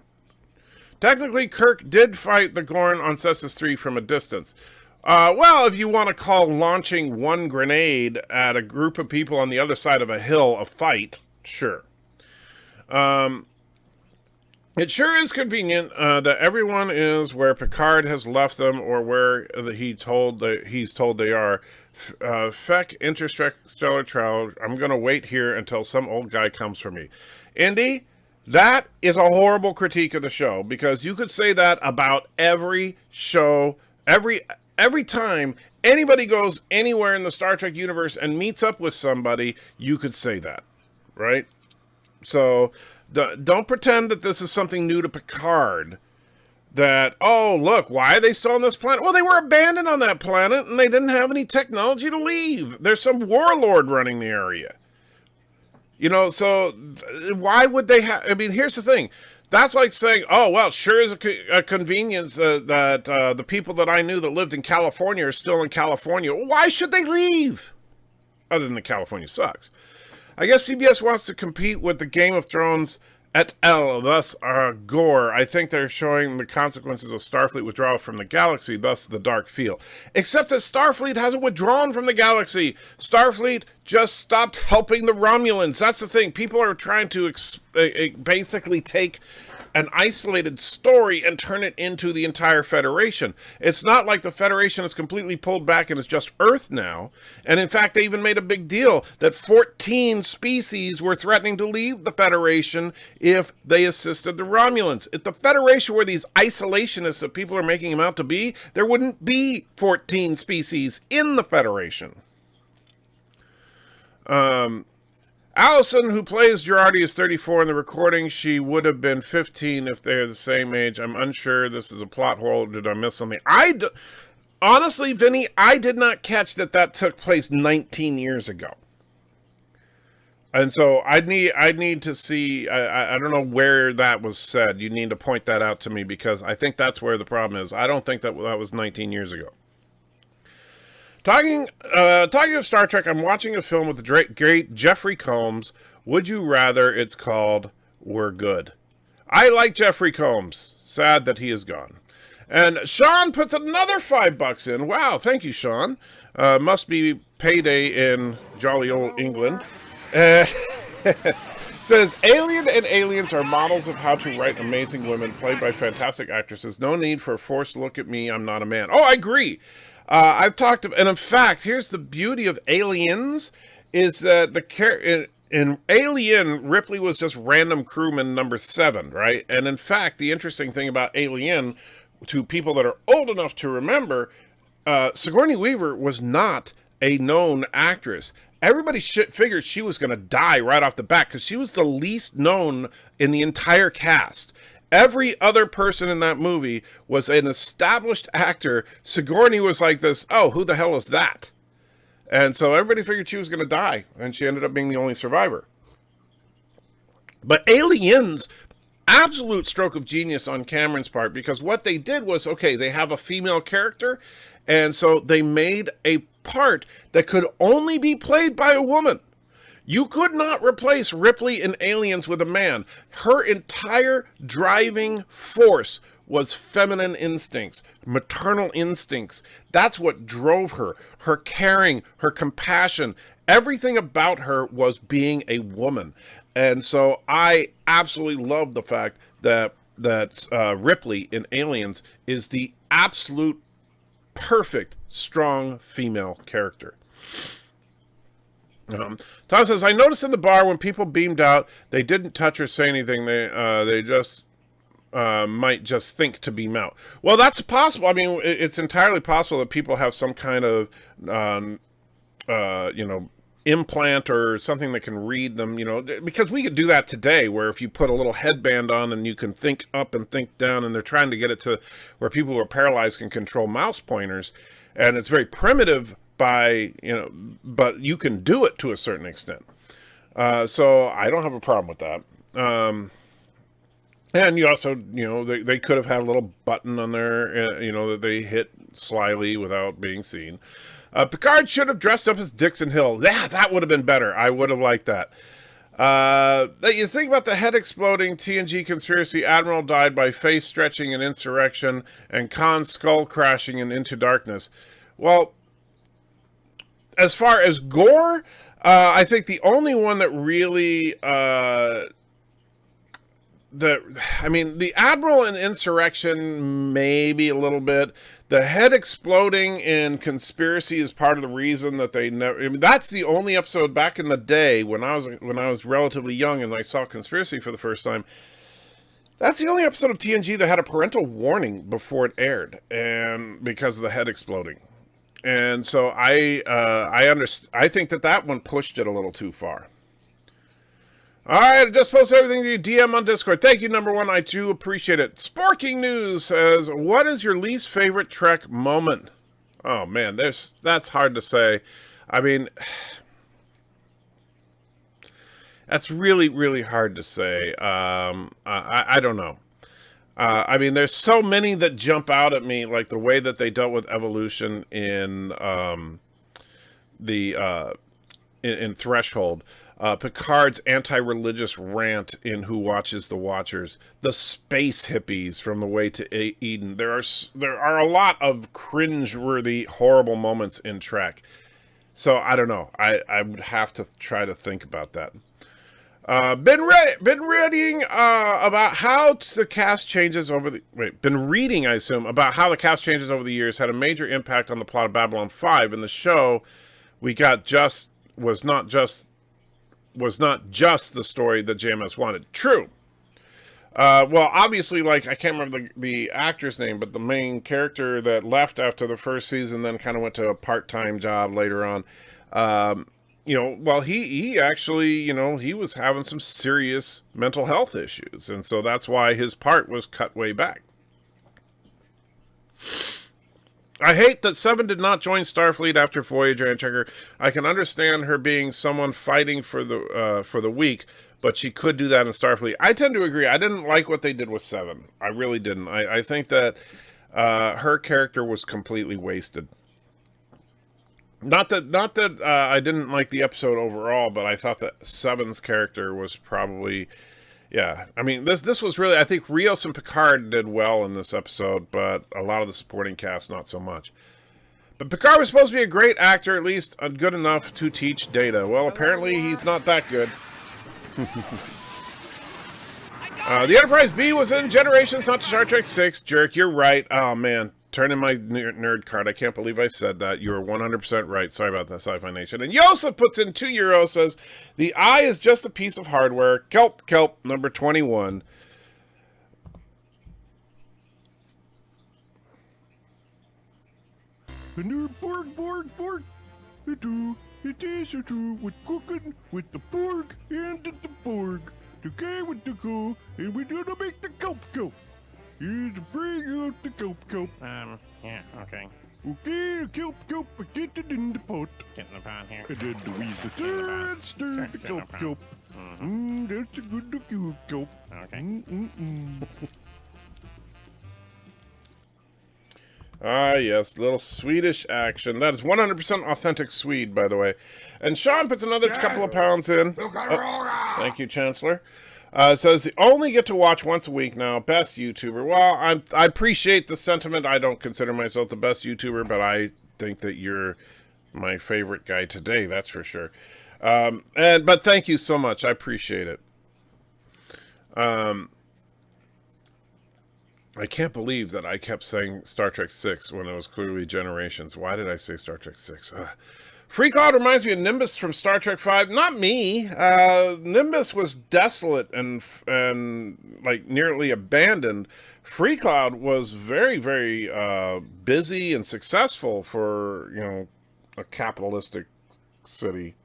Technically, Kirk did fight the Gorn on Cessus 3 from a distance. Well, if you want to call launching one grenade at a group of people on the other side of a hill a fight, sure. It sure is convenient that everyone is where Picard has left them or where he's told they are. Feck interstellar travel. I'm going to wait here until some old guy comes for me. Indy, That is a horrible critique of the show, because you could say that about every show, every time anybody goes anywhere in the Star Trek universe and meets up with somebody, you could say that, right? So don't pretend that this is something new to Picard. That, oh, look, why are they still on this planet? Well, they were abandoned on that planet, and they didn't have any technology to leave. There's some warlord running the area. You know, so why would they have... I mean, here's the thing. That's like saying, oh, well, sure is a convenience that the people that I knew that lived in California are still in California. Why should they leave? Other than that California sucks. I guess CBS wants to compete with the Game of Thrones et al., thus Gore. I think they're showing the consequences of Starfleet withdrawal from the galaxy, thus the dark feel. Except that Starfleet hasn't withdrawn from the galaxy. Starfleet just stopped helping the Romulans. That's the thing. People are trying to basically take an isolated story and turn it into the entire Federation. It's not like the Federation is completely pulled back and is just Earth now. And in fact, they even made a big deal that 14 species were threatening to leave the Federation if they assisted the Romulans. If the Federation were these isolationists that people are making them out to be, there wouldn't be 14 species in the Federation. Allison, who plays Girardi, is 34 in the recording. She would have been 15 if they're the same age. I'm unsure. This is a plot hole. Did I miss something? Honestly, Vinny, I did not catch that took place 19 years ago. And so I need to see, I don't know where that was said. You need to point that out to me, because I think that's where the problem is. I don't think that was 19 years ago. Talking of Star Trek, I'm watching a film with the great Jeffrey Combs. Would you rather? It's called We're Good. I like Jeffrey Combs. Sad that he is gone. And Sean puts another $5 in. Wow, thank you, Sean. Must be payday in jolly old England. Says, Alien and Aliens are models of how to write amazing women played by fantastic actresses. No need for a forced look at me. I'm not a man. Oh, I agree. I've talked and in fact, here's the beauty of Aliens, is that in Alien, Ripley was just random crewman number 7, right? And in fact, the interesting thing about Alien, to people that are old enough to remember, Sigourney Weaver was not a known actress. Everybody figured she was going to die right off the bat, because she was the least known in the entire cast. Every other person in that movie was an established actor. Sigourney was like this, oh, who the hell is that? And so everybody figured she was going to die, and she ended up being the only survivor. But Aliens, absolute stroke of genius on Cameron's part, because what they did was, okay, they have a female character, and so they made a part that could only be played by a woman. You could not replace Ripley in Aliens with a man. Her entire driving force was feminine instincts, maternal instincts. That's what drove her. Her caring, her compassion, everything about her was being a woman. And so I absolutely love the fact that Ripley in Aliens is the absolute perfect, strong female character. Tom says, I noticed in the bar when people beamed out, they didn't touch or say anything. They just might just think to beam out. Well, that's possible. I mean, it's entirely possible that people have some kind of, implant or something that can read them, because we could do that today, where if you put a little headband on and you can think up and think down, and they're trying to get it to where people who are paralyzed can control mouse pointers, and it's very primitive but you can do it to a certain extent. So I don't have a problem with that. And you also, they could have had a little button on there, that they hit slyly without being seen. Picard should have dressed up as Dixon Hill. Yeah, that would have been better. I would have liked that. You think about the head exploding TNG conspiracy. Admiral died by face stretching in Insurrection, and Khan's skull crashing in Into Darkness. Well, as far as gore, I think the only one that really the Admiral in Insurrection, maybe a little bit. The head exploding in Conspiracy is part of the reason that they never. I mean, that's the only episode back in the day when I was relatively young and I saw Conspiracy for the first time. That's the only episode of TNG that had a parental warning before it aired, and because of the head exploding. And so I think that one pushed it a little too far. All right, I just posted everything to you. DM on Discord. Thank you, number one. I do appreciate it. Sporking News says, what is your least favorite Trek moment? Oh, man, that's hard to say. I mean, that's really, really hard to say. I don't know. I mean, there's so many that jump out at me, like the way that they dealt with evolution in in Threshold. Picard's anti-religious rant in Who Watches the Watchers, the space hippies from The Way to Eden. There are a lot of cringe-worthy, horrible moments in Trek. So I don't know. I would have to try to think about that. Been reading about how the cast changes over the been reading, I assume, about how the cast changes over the years had a major impact on the plot of Babylon 5. In the show we got was not just the story that JMS wanted. True. Well, obviously, like, I can't remember the actor's name, but the main character that left after the first season, then kind of went to a part-time job later on. Well, he actually, he was having some serious mental health issues. And so that's why his part was cut way back. I hate that Seven did not join Starfleet after Voyager and Checker. I can understand her being someone fighting for the weak, but she could do that in Starfleet. I tend to agree. I didn't like what they did with Seven. I really didn't. I think that her character was completely wasted. Not that I didn't like the episode overall, but I thought that Seven's character was probably. Yeah, I mean, this was really, I think Rios and Picard did well in this episode, but a lot of the supporting cast, not so much. But Picard was supposed to be a great actor, at least good enough to teach Data. Well, apparently he's not that good. The Enterprise B was in Generations, not Star Trek 6. Jerk, you're right. Oh, man. Turn in my nerd card. I can't believe I said that. You are 100% right. Sorry about that, Sci-Fi Nation. And Yosef puts in €2, says, the eye is just a piece of hardware. Kelp, number 21. Borg. It is with cooking with the Borg and the Borg. Okay, with the go, and we're gonna make the kelp. Here's bring out the kelp. Yeah, okay. Okay, the kelp, get it in the pot. Get in the pot here. And then we stir the kelp. That's a good kelp. Okay. Ah, yes, little Swedish action. That is 100% authentic Swede, by the way. And Sean puts another couple of pounds in. Oh, thank you, Chancellor. Says, only get to watch once a week now. Best YouTuber. Well, I appreciate the sentiment. I don't consider myself the best YouTuber, but I think that you're my favorite guy today. That's for sure. But thank you so much. I appreciate it. I can't believe that I kept saying Star Trek 6 when it was clearly Generations. Why did I say Star Trek 6? Free Cloud reminds me of Nimbus from Star Trek 5. Not me. Nimbus was desolate and like nearly abandoned. Free Cloud was very, very busy and successful for, a capitalistic city.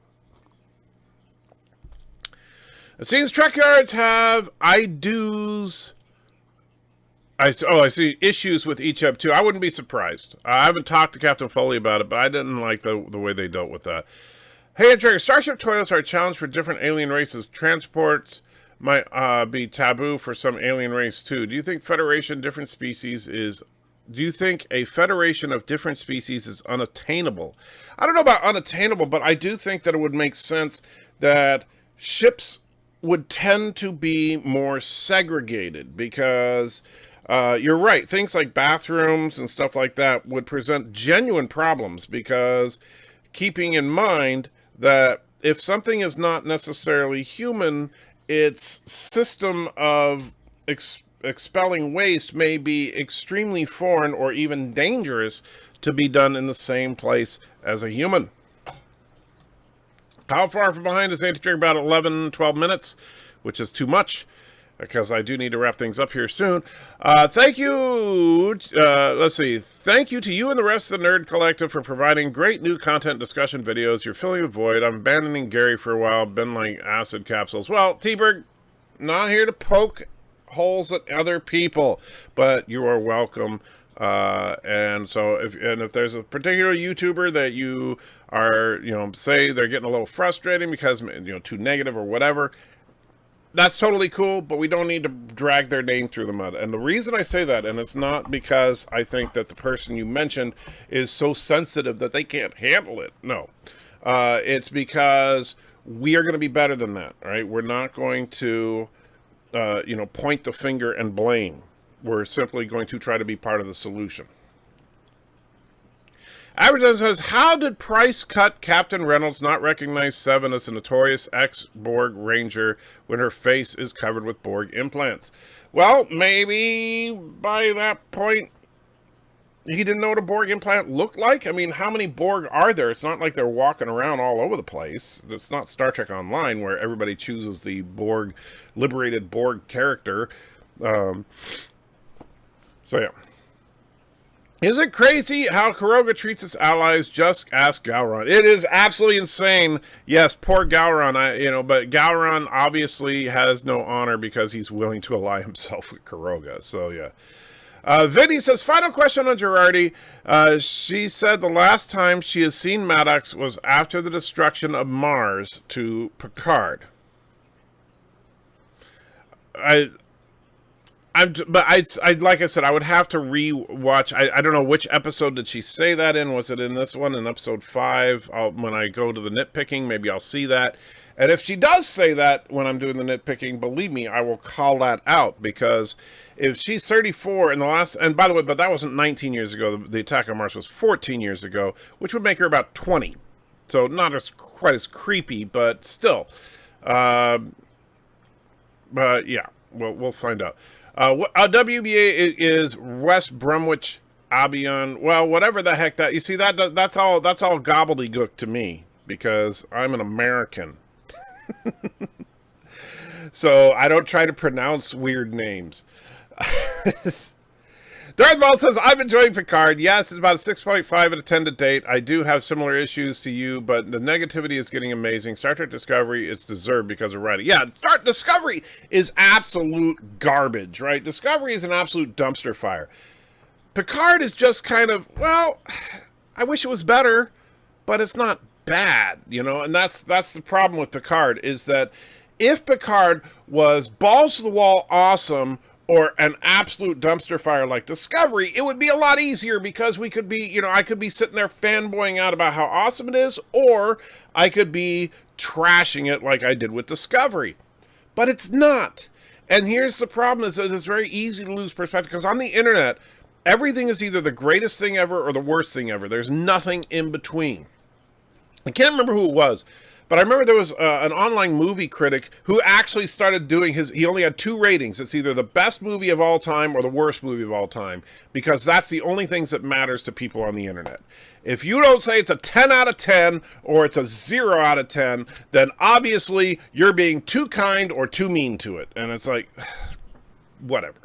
It seems Trek yards have I-do's. I see issues with each ep too. I wouldn't be surprised. I haven't talked to Captain Foley about it, but I didn't like the way they dealt with that. Hey, Trigger, Starship toilets are a challenge for different alien races. Transports might be taboo for some alien race too. Do you think a federation of different species is unattainable? I don't know about unattainable, but I do think that it would make sense that ships would tend to be more segregated because you're right. Things like bathrooms and stuff like that would present genuine problems because keeping in mind that if something is not necessarily human, its system of expelling waste may be extremely foreign or even dangerous to be done in the same place as a human. How far from behind is Anti-Drink? About 11, 12 minutes, which is too much, because I do need to wrap things up here soon. Thank you. Let's see. Thank you to you and the rest of the Nerd Collective for providing great new content discussion videos. You're filling a void. I'm abandoning Gary for a while. Been like acid capsules. Well, T-Berg, not here to poke holes at other people, but you are welcome. And so if there's a particular YouTuber that you are, say they're getting a little frustrating because, too negative or whatever, that's totally cool, but we don't need to drag their name through the mud. And the reason I say that, and it's not because I think that the person you mentioned is so sensitive that they can't handle it. No, it's because we are going to be better than that. All right. We're not going to, point the finger and blame. We're simply going to try to be part of the solution. Advertiser says, how did Price cut Captain Reynolds not recognize Seven as a notorious ex-Borg Ranger when her face is covered with Borg implants? Well, maybe by that point, he didn't know what a Borg implant looked like. I mean, how many Borg are there? It's not like they're walking around all over the place. It's not Star Trek Online where everybody chooses the liberated Borg character. So, yeah. Is it crazy how Kuroga treats its allies? Just ask Gowron. It is absolutely insane. Yes, poor Gowron. But Gowron obviously has no honor because he's willing to ally himself with Kuroga. So, yeah. Vinny says, final question on Girardi. She said the last time she has seen Maddox was after the destruction of Mars to Picard. Like I said, I would have to re-watch. I don't know which episode did she say that in. Was it in this one, in episode 5? When I go to the nitpicking, maybe I'll see that. And if she does say that when I'm doing the nitpicking, believe me, I will call that out. Because if she's 34 in the last... And by the way, but that wasn't 19 years ago. The attack on Mars was 14 years ago, which would make her about 20. So not quite as creepy, but still. But yeah, we'll find out. WBA is West Bromwich Albion. Well, whatever the heck that... You see, that's all gobbledygook to me, because I'm an American. So I don't try to pronounce weird names. Darth Maul says, I'm enjoying Picard. Yes, it's about a 6.5 out of 10 to date. I do have similar issues to you, but the negativity is getting amazing. Star Trek Discovery, it's deserved because of writing. Yeah, Discovery is absolute garbage, right? Discovery is an absolute dumpster fire. Picard is just kind of, well, I wish it was better, but it's not bad, and that's the problem with Picard, is that if Picard was balls to the wall awesome or an absolute dumpster fire like Discovery, it would be a lot easier, because we could be, I could be sitting there fanboying out about how awesome it is, or I could be trashing it like I did with Discovery. But it's not. And here's the problem, is that it's very easy to lose perspective, because on the internet, everything is either the greatest thing ever or the worst thing ever. There's nothing in between. I can't remember who it was, but I remember there was an online movie critic who actually started doing he only had 2 ratings. It's either the best movie of all time or the worst movie of all time, because that's the only things that matters to people on the internet. If you don't say it's a 10 out of 10 or it's a 0 out of 10, then obviously you're being too kind or too mean to it. And it's like, whatever.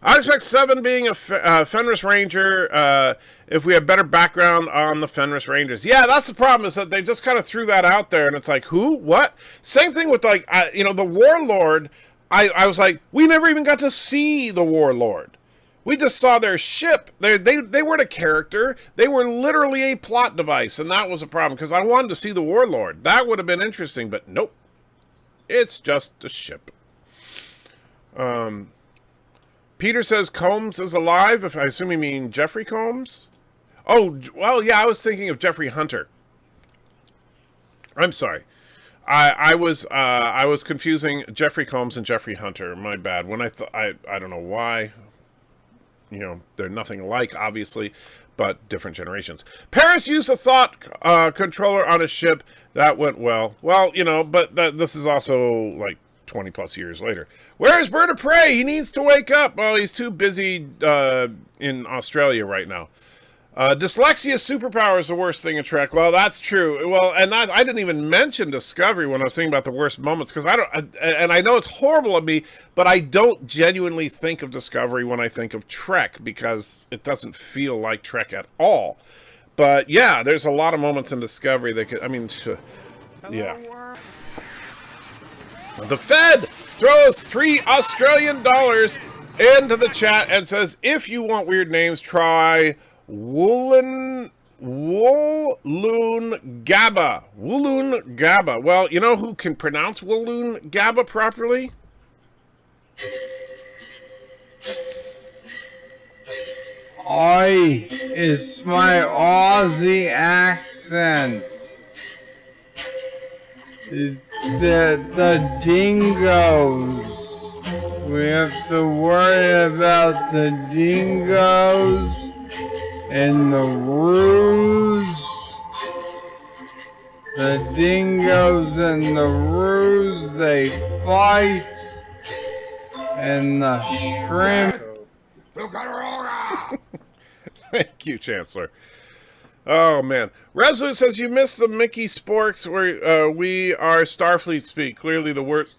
I expect Seven being a Fenris Ranger if we have better background on the Fenris Rangers. Yeah, that's the problem, is that they just kind of threw that out there, and it's like, who? What? Same thing with, the Warlord. I was like, we never even got to see the Warlord. We just saw their ship. They weren't a character. They were literally a plot device, and that was a problem, because I wanted to see the Warlord. That would have been interesting, but nope. It's just a ship. Peter says Combs is alive. If I assume you mean Jeffrey Combs. Oh, well, yeah, I was thinking of Jeffrey Hunter. I'm sorry. I was confusing Jeffrey Combs and Jeffrey Hunter. My bad. When I don't know why. They're nothing alike, obviously, but different generations. Paris used a thought controller on a ship. That went well. Well, but this is also like 20 plus years later. Where's Bird of Prey? He needs to wake up. Well, he's too busy in Australia right now. Dyslexia superpower is the worst thing in Trek. Well, that's true. Well, and I didn't even mention Discovery when I was thinking about the worst moments, because I know it's horrible of me, but I don't genuinely think of Discovery when I think of Trek, because it doesn't feel like Trek at all. But yeah, there's a lot of moments in Discovery that could, I mean, yeah. The Fed throws $3 Australian into the chat and says, if you want weird names, try Wooloon Gabba. Wooloon Gabba. Well, you know who can pronounce Wooloon Gabba properly? Oi, it's my Aussie accent. It's the dingoes. We have to worry about the dingoes and the roos. The dingoes and the roos, they fight. And the shrimp. Thank you, Chancellor. Oh, man. Resolute says, you missed the Mickey Sporks where we are Starfleet speak. Clearly the worst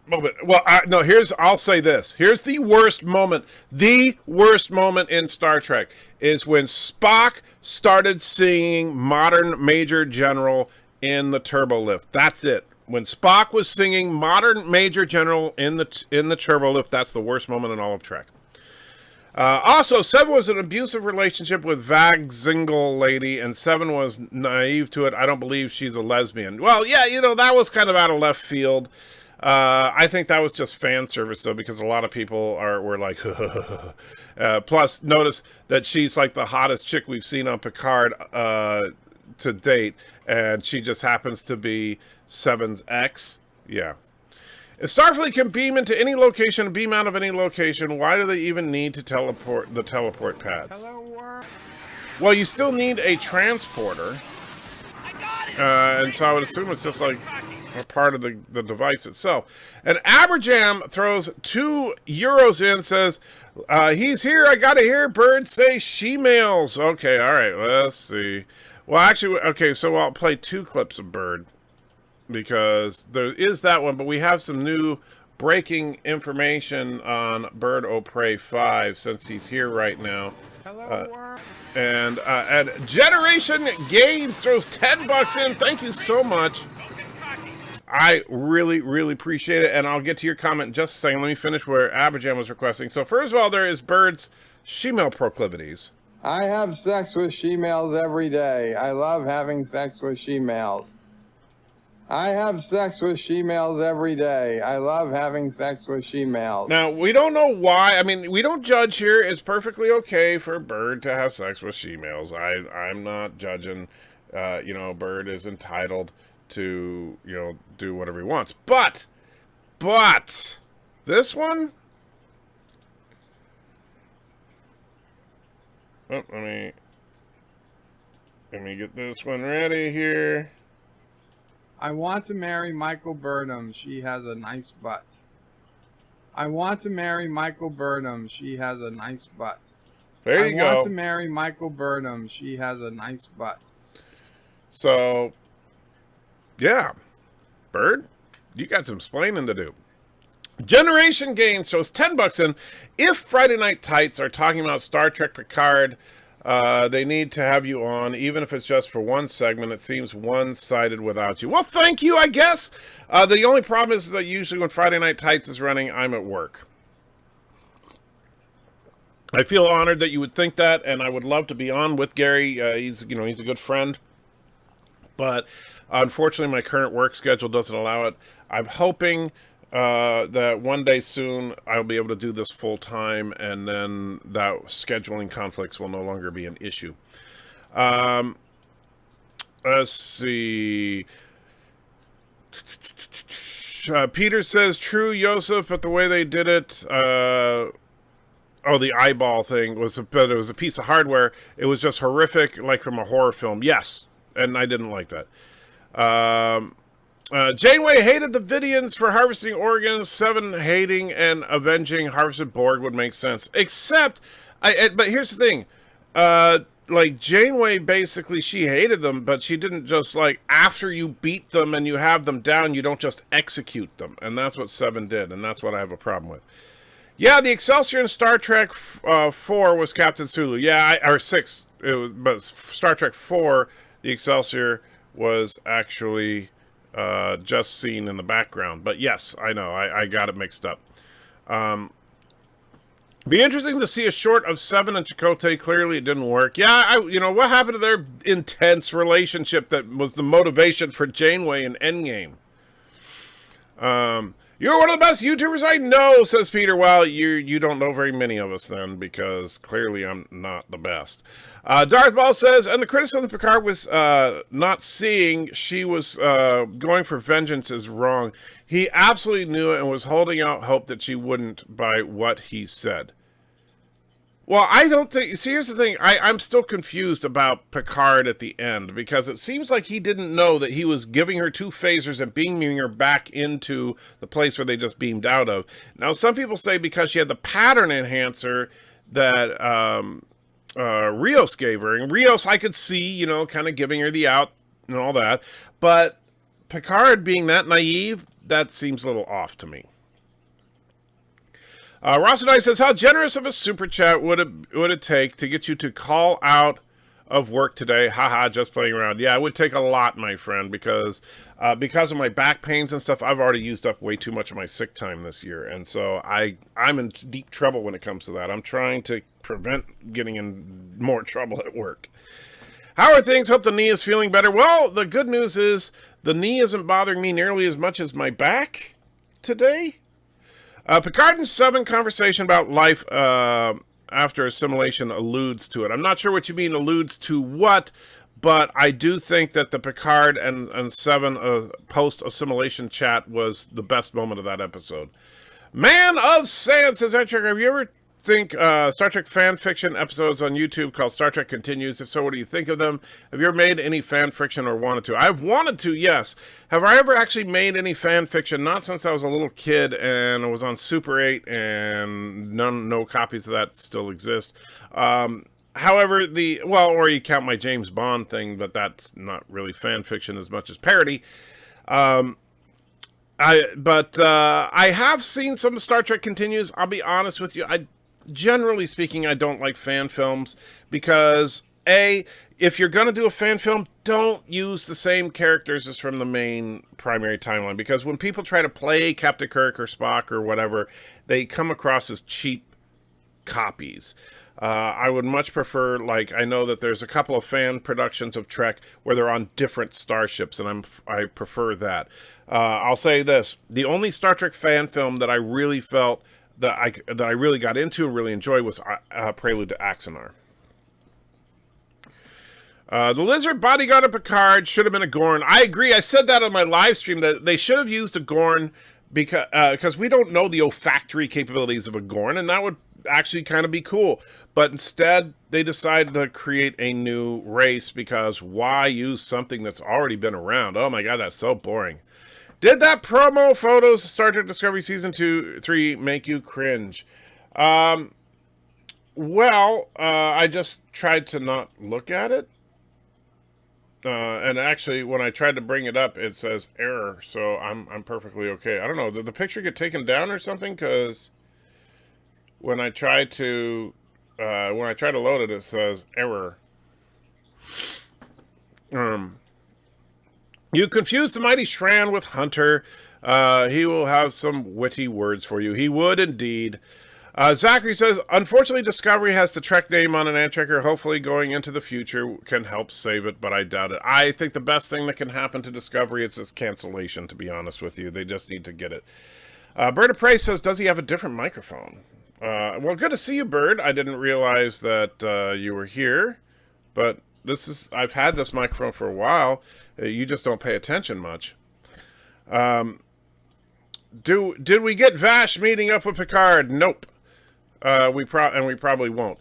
moment. Well, no, I'll say this. Here's the worst moment. The worst moment in Star Trek is when Spock started singing Modern Major General in the turbo lift. That's it. When Spock was singing Modern Major General in the turbo lift, that's the worst moment in all of Trek. Also, Seven was an abusive relationship with Vag Zingle lady, and Seven was naive to it. I don't believe she's a lesbian. Well, yeah, you know, that was kind of out of left field. I think that was just fan service, though, because a lot of people were like, plus, notice that she's like the hottest chick we've seen on Picard to date, and she just happens to be Seven's ex. Yeah. If Starfleet can beam into any location, beam out of any location, why do they even need to teleport the teleport pads? Well, you still need a transporter. And so I would assume it's just like a part of the device itself. And Aberjam throws €2 in, says, he's here, I gotta hear birds say she-males. Okay, all right, let's see. Well, actually, okay, so I'll play 2 clips of Bird, because there is that one, but we have some new breaking information on Bird O' Prey 5, since he's here right now. And Generation Games throws $10 in. Thank you so much. I really, really appreciate it, and I'll get to your comment in just a second. Let me finish where Aberjam was requesting. So first of all, there is Bird's she-male proclivities. I have sex with she-males every day. I love having sex with she-males. I have sex with she-males every day. I love having sex with she-males. Now, we don't know why. I mean, we don't judge here. It's perfectly okay for Bird to have sex with she-males. I'm not judging. You know, Bird is entitled to, you know, do whatever he wants. But, this one? Oh, let me get this one ready here. I want to marry Michael Burnham. She has a nice butt. I want to marry Michael Burnham. She has a nice butt. There you go. I want to marry Michael Burnham. She has a nice butt. So, yeah. Bird, you got some explaining to do. Generation Games throws $10 in. If Friday Night Tights are talking about Star Trek Picard, they need to have you on, even if it's just for one segment. It seems one-sided without you. Well, thank you, I guess. The only problem is that usually when Friday Night Tights is running, I'm at work. I feel honored that you would think that, and I would love to be on with Gary. He's a good friend. But unfortunately, my current work schedule doesn't allow it. I'm hoping that one day soon I'll be able to do this full time, and then that scheduling conflicts will no longer be an issue. Let's see. Peter says, true, Yosef, but the way they did it, the eyeball thing it was a piece of hardware. It was just horrific, like from a horror film. Yes, and I didn't like that. Janeway hated the Vidians for harvesting organs. 7 hating and avenging harvested Borg would make sense. Except, but here's the thing. Like, Janeway, basically, she hated them, but she didn't just, like, after you beat them and you have them down, you don't just execute them. And that's what 7 did, and that's what I have a problem with. Yeah, the Excelsior in Star Trek 4 was Captain Sulu. Yeah, or 6. But Star Trek 4, the Excelsior was actually just seen in the background. But yes, I know, I got it mixed up. Be interesting to see a short of 7 and Chakotay. Clearly it didn't work. Yeah, what happened to their intense relationship that was the motivation for Janeway in Endgame? You're one of the best YouTubers I know, says Peter. Well, you don't know very many of us then, because clearly I'm not the best. Darth Maul says, and the criticism of Picard was not seeing she was going for vengeance is wrong. He absolutely knew it and was holding out hope that she wouldn't by what he said. Well, I don't think... See, here's the thing. I'm still confused about Picard at the end, because it seems like he didn't know that he was giving her 2 phasers and beaming her back into the place where they just beamed out of. Now, some people say because she had the pattern enhancer that Rios gave her. And Rios, I could see, kind of giving her the out and all that. But Picard being that naive, that seems a little off to me. Ross and I says, how generous of a super chat would it take to get you to call out of work today? Haha, just playing around. Yeah, it would take a lot, my friend, because of my back pains and stuff, I've already used up way too much of my sick time this year. And so I'm in deep trouble when it comes to that. I'm trying to prevent getting in more trouble at work. How are things? Hope the knee is feeling better. Well, the good news is the knee isn't bothering me nearly as much as my back today. Picard and 7 conversation about life after assimilation alludes to it. I'm not sure what you mean alludes to what, but I do think that the Picard and 7 post-assimilation chat was the best moment of that episode. Man of Sand says, have you ever think Star Trek fan fiction episodes on YouTube called Star Trek Continues? If so, what do you think of them? Have you ever made any fan fiction or wanted to? I've wanted to, yes. Have I ever actually made any fan fiction? Not since I was a little kid and it was on Super 8 and no copies of that still exist. However, or you count my James Bond thing, but that's not really fan fiction as much as parody. I have seen some Star Trek Continues. I'll be honest with you. Generally speaking, I don't like fan films because, if you're going to do a fan film, don't use the same characters as from the main primary timeline. Because when people try to play Captain Kirk or Spock or whatever, they come across as cheap copies. I would much prefer, I know that there's a couple of fan productions of Trek where they're on different starships, and I prefer that. I'll say this. The only Star Trek fan film that I really felt that I really got into and really enjoyed was Prelude to Axanar. The lizard bodyguard of Picard should have been a Gorn. I agree. I said that on my live stream that they should have used a Gorn because we don't know the olfactory capabilities of a Gorn, and that would actually kind of be cool. But instead, they decided to create a new race because why use something that's already been around? Oh my god, that's so boring. Did that promo photos of Star Trek Discovery Season 2-3 make you cringe? I just tried to not look at it. And actually, when I tried to bring it up, it says error, so I'm perfectly okay. I don't know, did the picture get taken down or something? Because when I try to load it, it says error. You confused the mighty Shran with Hunter. He will have some witty words for you. He would indeed. Zachary says, unfortunately, Discovery has the Trek name on an Antrekker. Hopefully, going into the future can help save it, but I doubt it. I think the best thing that can happen to Discovery is its cancellation, to be honest with you. They just need to get it. Bird of Prey says, does he have a different microphone? Well, good to see you, Bird. I didn't realize that you were here, but I've had this microphone for a while. You just don't pay attention much. Did we get Vash meeting up with Picard? Nope. We probably won't.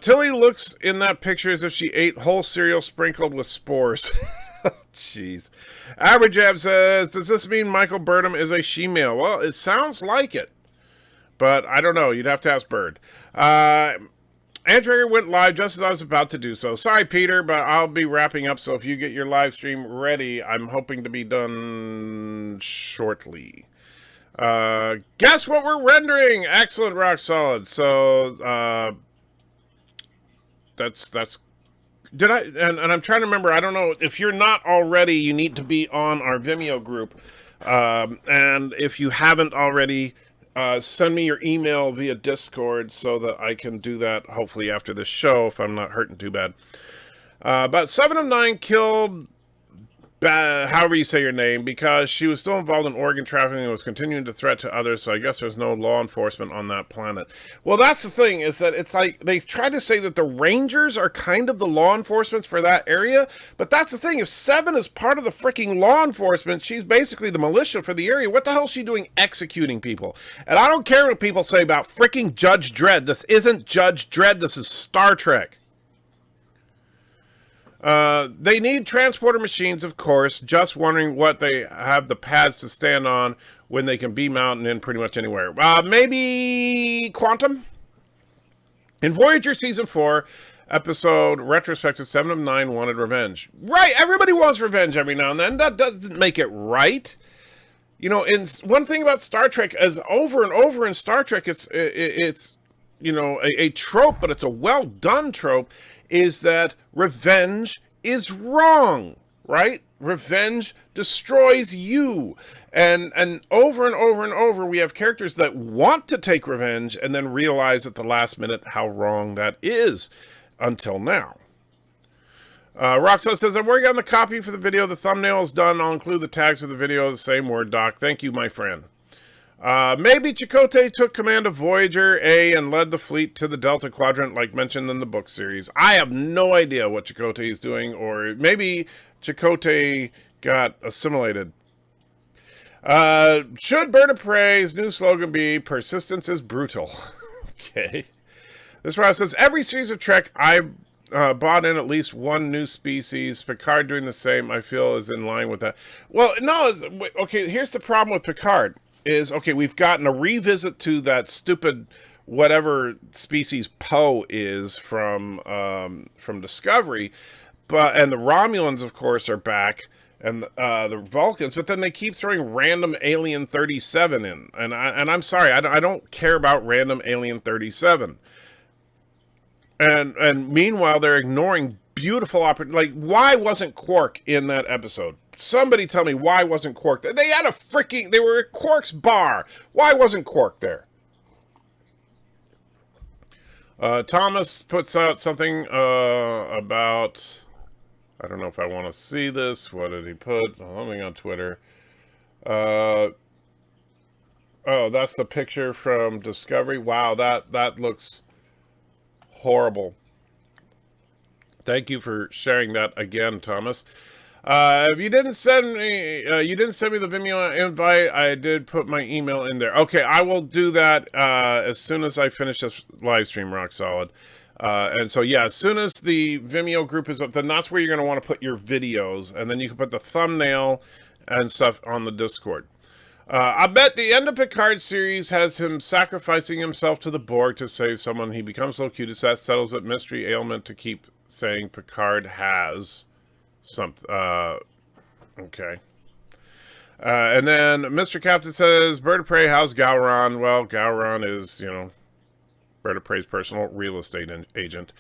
Tilly looks in that picture as if she ate whole cereal sprinkled with spores. Jeez. Average Jab says, does this mean Michael Burnham is a she-male? Well, it sounds like it. But I don't know. You'd have to ask Bird. Andrea went live just as I was about to do so. Sorry, Peter, but I'll be wrapping up. So if you get your live stream ready, I'm hoping to be done shortly. Guess what we're rendering? Excellent, rock solid. So that's did I and I'm trying to remember. I don't know if you're not already. You need to be on our Vimeo group, and if you haven't already, send me your email via Discord so that I can do that hopefully after this show if I'm not hurting too bad. About 7 of 9 killed, however you say your name, because she was still involved in organ trafficking and was continuing to threat to others, so I guess there's no law enforcement on that planet. Well, that's the thing, is that it's like, they try to say that the Rangers are kind of the law enforcement for that area, but that's the thing, if 7 is part of the freaking law enforcement, she's basically the militia for the area. What the hell is she doing executing people? And I don't care what people say about freaking Judge Dredd. This isn't Judge Dredd, this is Star Trek. They need transporter machines, of course. Just wondering what they have the pads to stand on when they can beam out and in pretty much anywhere. Maybe Quantum? In Voyager Season 4, episode retrospective 7 of 9 wanted revenge. Right, everybody wants revenge every now and then. That doesn't make it right. You know, and one thing about Star Trek is over and over in Star Trek, it's you know, a trope, but it's a well-done trope, is that revenge is wrong, right? Revenge destroys you. And over and over and over, we have characters that want to take revenge and then realize at the last minute how wrong that is, until now. Roxanne says, I'm working on the copy for the video. The thumbnail is done. I'll include the tags of the video, the same word doc. Thank you, my friend. Maybe Chakotay took command of Voyager A and led the fleet to the Delta Quadrant like mentioned in the book series. I have no idea what Chakotay is doing, or maybe Chakotay got assimilated. Should Bird of Prey's new slogan be persistence is brutal? Okay. This Ross says, every series of Trek I bought in at least one new species. Picard doing the same, I feel, is in line with that. Well, no, okay, here's the problem with Picard. Is, okay, we've gotten a revisit to that stupid whatever species Poe is from Discovery, and the Romulans, of course, are back, and the Vulcans, but then they keep throwing random Alien 37 in, and I'm sorry, I don't care about random Alien 37. And meanwhile, they're ignoring beautiful like, why wasn't Quark in that episode? Somebody tell me why wasn't Quark there? They had they were at Quark's bar. Why wasn't Quark there? Thomas puts out something about, I don't know if I want to see this. What did he put? Something on Twitter. Oh, that's the picture from Discovery. Wow, that looks horrible. Thank you for sharing that again, Thomas. If you didn't send me, the Vimeo invite, I did put my email in there. Okay, I will do that as soon as I finish this live stream, rock solid. And so, yeah, as soon as the Vimeo group is up, then that's where you're going to want to put your videos, and then you can put the thumbnail and stuff on the Discord. I bet the end of Picard series has him sacrificing himself to the Borg to save someone. He becomes Locutus. That settles that mystery ailment to keep saying Picard has something. Okay. And then Mr. Captain says, Bird of Prey, how's Gowron? Well, Gowron is, Bird of Prey's personal real estate agent.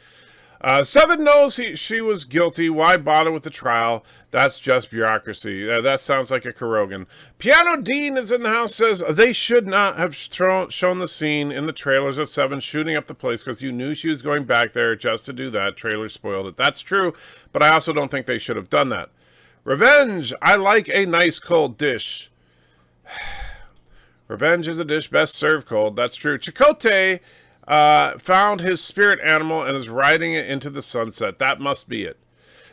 7 knows she was guilty. Why bother with the trial? That's just bureaucracy. That sounds like a Kurogan. Piano Dean is in the house, says they should not have shown the scene in the trailers of 7 shooting up the place because you knew she was going back there just to do that. Trailers spoiled it. That's true, but I also don't think they should have done that. Revenge. I like a nice cold dish. Revenge is a dish best served cold. That's true. Chakotay found his spirit animal and is riding it into the sunset. That must be it.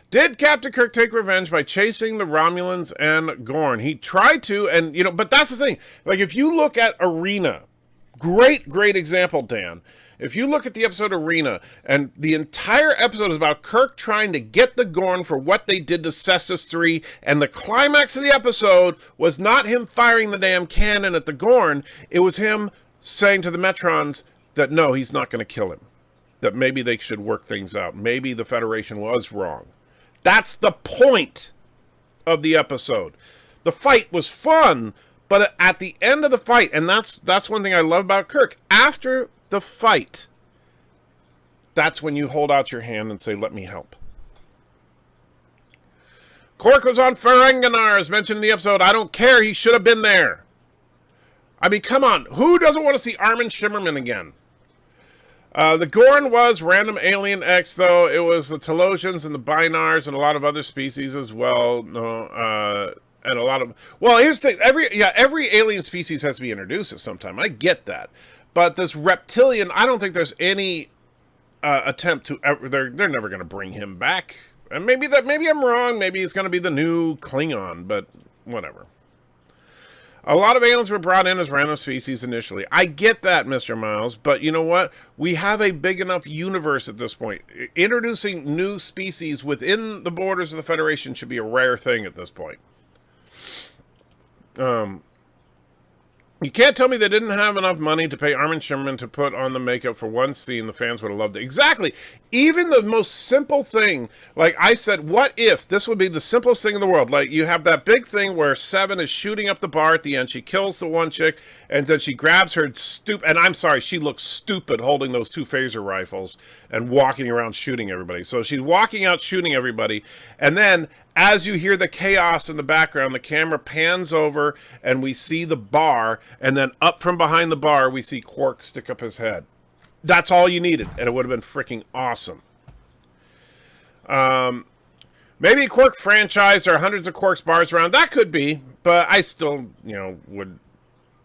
Did Captain Kirk take revenge by chasing the Romulans and Gorn? He tried to, and but that's the thing. Like, if you look at Arena, Great example, Dan. If you look at the episode Arena, and the entire episode is about Kirk trying to get the Gorn for what they did to Cestus 3, and the climax of the episode was not him firing the damn cannon at the Gorn, it was him saying to the Metrons that no, he's not going to kill him. That maybe they should work things out. Maybe the Federation was wrong. That's the point of the episode. The fight was fun, but at the end of the fight, and that's one thing I love about Kirk, after the fight, that's when you hold out your hand and say, let me help. Quark was on Ferenginar, as mentioned in the episode. I don't care, he should have been there. I mean, come on, who doesn't want to see Armin Shimmerman again? The Gorn was random alien X, though. It was the Telosians and the Binars and a lot of other species as well. And a lot of... Well, here's the thing. Every alien species has to be introduced at some time. I get that. But this reptilian, I don't think there's any attempt to... They're never going to bring him back. And maybe I'm wrong. Maybe he's going to be the new Klingon, but whatever. A lot of aliens were brought in as random species initially. I get that, Mr. Miles, but you know what? We have a big enough universe at this point. Introducing new species within the borders of the Federation should be a rare thing at this point. You can't tell me they didn't have enough money to pay Armin Shimmerman to put on the makeup for one scene the fans would have loved it. Exactly. Even the most simple thing, like I said, what if this would be the simplest thing in the world? Like you have that big thing where Seven is shooting up the bar at the end. She kills the one chick, and then she grabs her and I'm sorry, she looks stupid holding those two phaser rifles and walking around shooting everybody. So she's walking out shooting everybody, and then as you hear the chaos in the background, the camera pans over and we see the bar, and then up from behind the bar, we see Quark stick up his head. That's all you needed, and it would have been freaking awesome. Maybe a Quark franchise. There are hundreds of Quark's bars around. That could be, but I still, would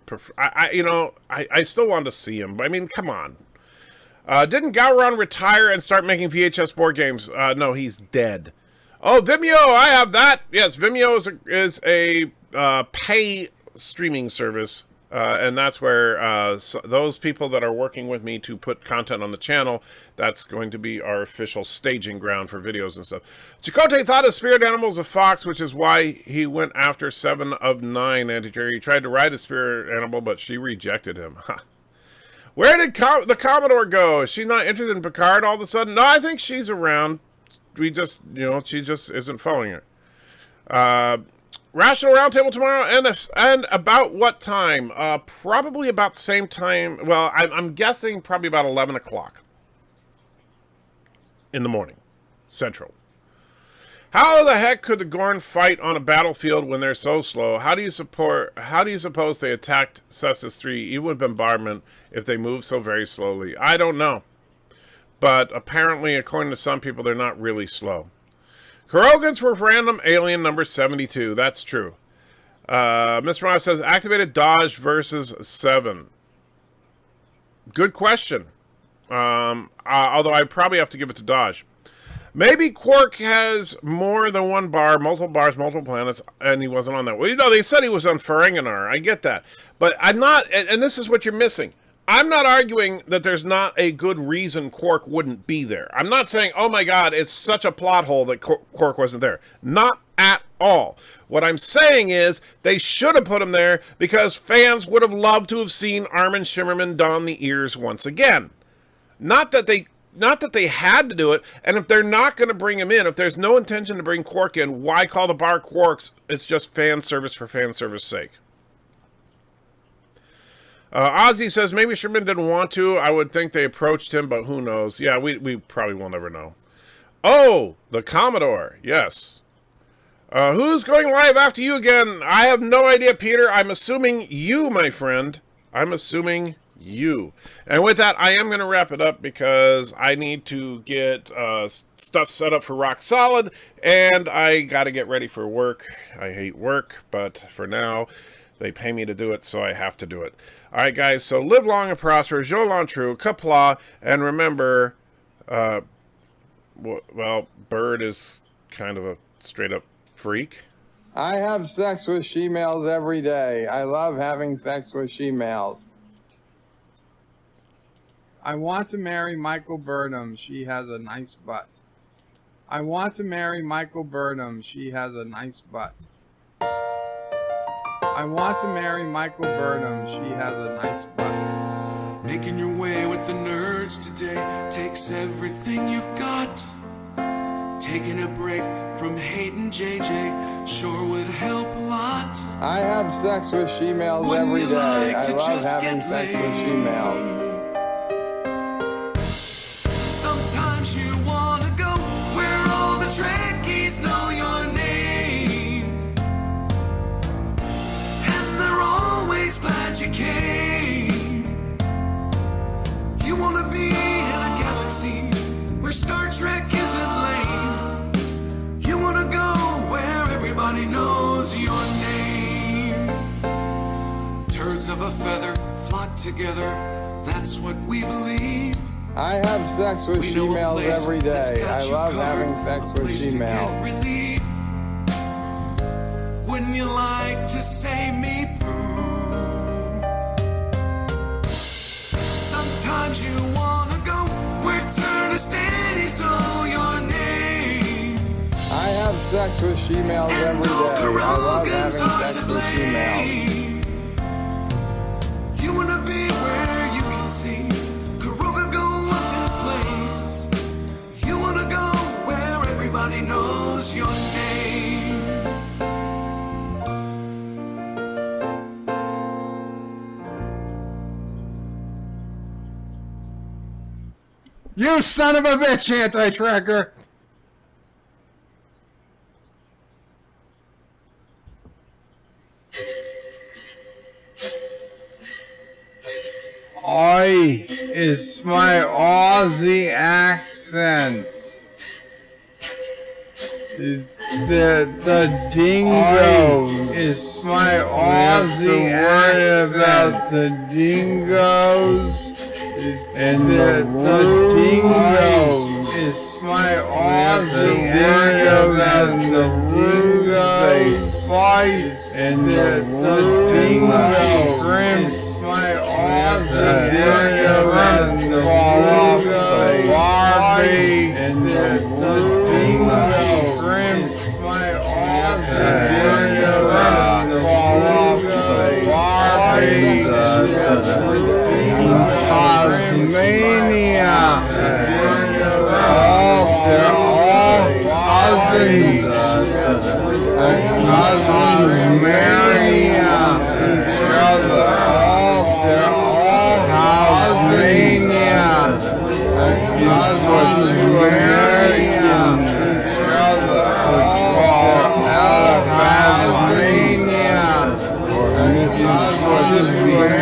prefer... I still want to see him. I mean, come on. Didn't Gowron retire and start making VHS board games? No, he's dead. Oh, Vimeo, I have that. Yes, Vimeo is a pay streaming service, and that's where those people that are working with me to put content on the channel, that's going to be our official staging ground for videos and stuff. Chakotay thought his spirit animal was a fox, which is why he went after 7 of 9 Anti-Jerry. He tried to ride a spirit animal, but she rejected him. Where did the Commodore go? Is she not interested in Picard all of a sudden? No, I think she's around. We just, she just isn't following her. Rational Roundtable tomorrow, and about what time? Probably about the same time. Well, I'm guessing probably about 11 o'clock in the morning, Central. How the heck could the Gorn fight on a battlefield when they're so slow? How do you suppose they attacked Cestus 3, even with bombardment, if they move so very slowly? I don't know. But apparently, according to some people, they're not really slow. Kurogans were random alien number 72. That's true. Mr. Ross says, activated dodge versus 7. Good question. Although I probably have to give it to dodge. Maybe Quark has more than one bar, multiple bars, multiple planets, and he wasn't on that. Well, they said he was on Ferenginar. I get that. But I'm not, and this is what you're missing. I'm not arguing that there's not a good reason Quark wouldn't be there. I'm not saying, oh my God, it's such a plot hole that Quark wasn't there. Not at all. What I'm saying is they should have put him there because fans would have loved to have seen Armin Shimmerman don the ears once again. Not that they had to do it, and if they're not going to bring him in, if there's no intention to bring Quark in, why call the bar Quarks? It's just fan service for fan service sake. Ozzy says, maybe Sherman didn't want to. I would think they approached him, but who knows? Yeah, we probably will never know. Oh, the Commodore. Yes. Who's going live after you again? I have no idea, Peter. I'm assuming you, my friend. I'm assuming you. And with that, I am going to wrap it up because I need to get stuff set up for Rock Solid, and I got to get ready for work. I hate work, but for now, they pay me to do it, so I have to do it. All right, guys, so live long and prosper, Joe Lantru, Kapla, and remember, well, Bird is kind of a straight-up freak. I have sex with she-males every day. I love having sex with she-males. I want to marry Michael Burnham. She has a nice butt. I want to marry Michael Burnham. She has a nice butt. I want to marry Michael Burnham. She has a nice butt. Making your way with the nerds today takes everything you've got. Taking a break from hating JJ sure would help a lot. I have sex with she-males Wouldn't every you day. like I to love just having get sex with laid? she-males. Sometimes you wanna go where all the Trekkies know your name, and they're always glad you came. You wanna be in a galaxy where Star Trek isn't lame. You wanna go where everybody knows your name. Turds of a feather flock together, that's what we believe. I have sex with We know a she-males place every that's day. got I you love covered, having sex a with place to she-males. get relief. Wouldn't you like to say me poo? Sometimes you wanna go where Turnistenes know your name. I have sex with she-males And every no day. I love having Karogans are sex to with she-males. blame. You wanna be where you can see Karoga go up in flames. You wanna go where everybody knows your name. You son of a bitch, anti-tracker! Oi, it's my Aussie accent. It's the dingo. It's my Aussie accent. About the dingoes. And the dingo is my Aussie accent. About the dingoes fight. And the dingo shrimps my Aussie accent. The fall off the Barbie. And the dingo shrimps my Aussie accent. The fall off the Barbie. Tasmania. They're all cousins. Cousins marry each other. They're all Tasmania. Cousins marry each other. They're all Tasmania. Cousins marry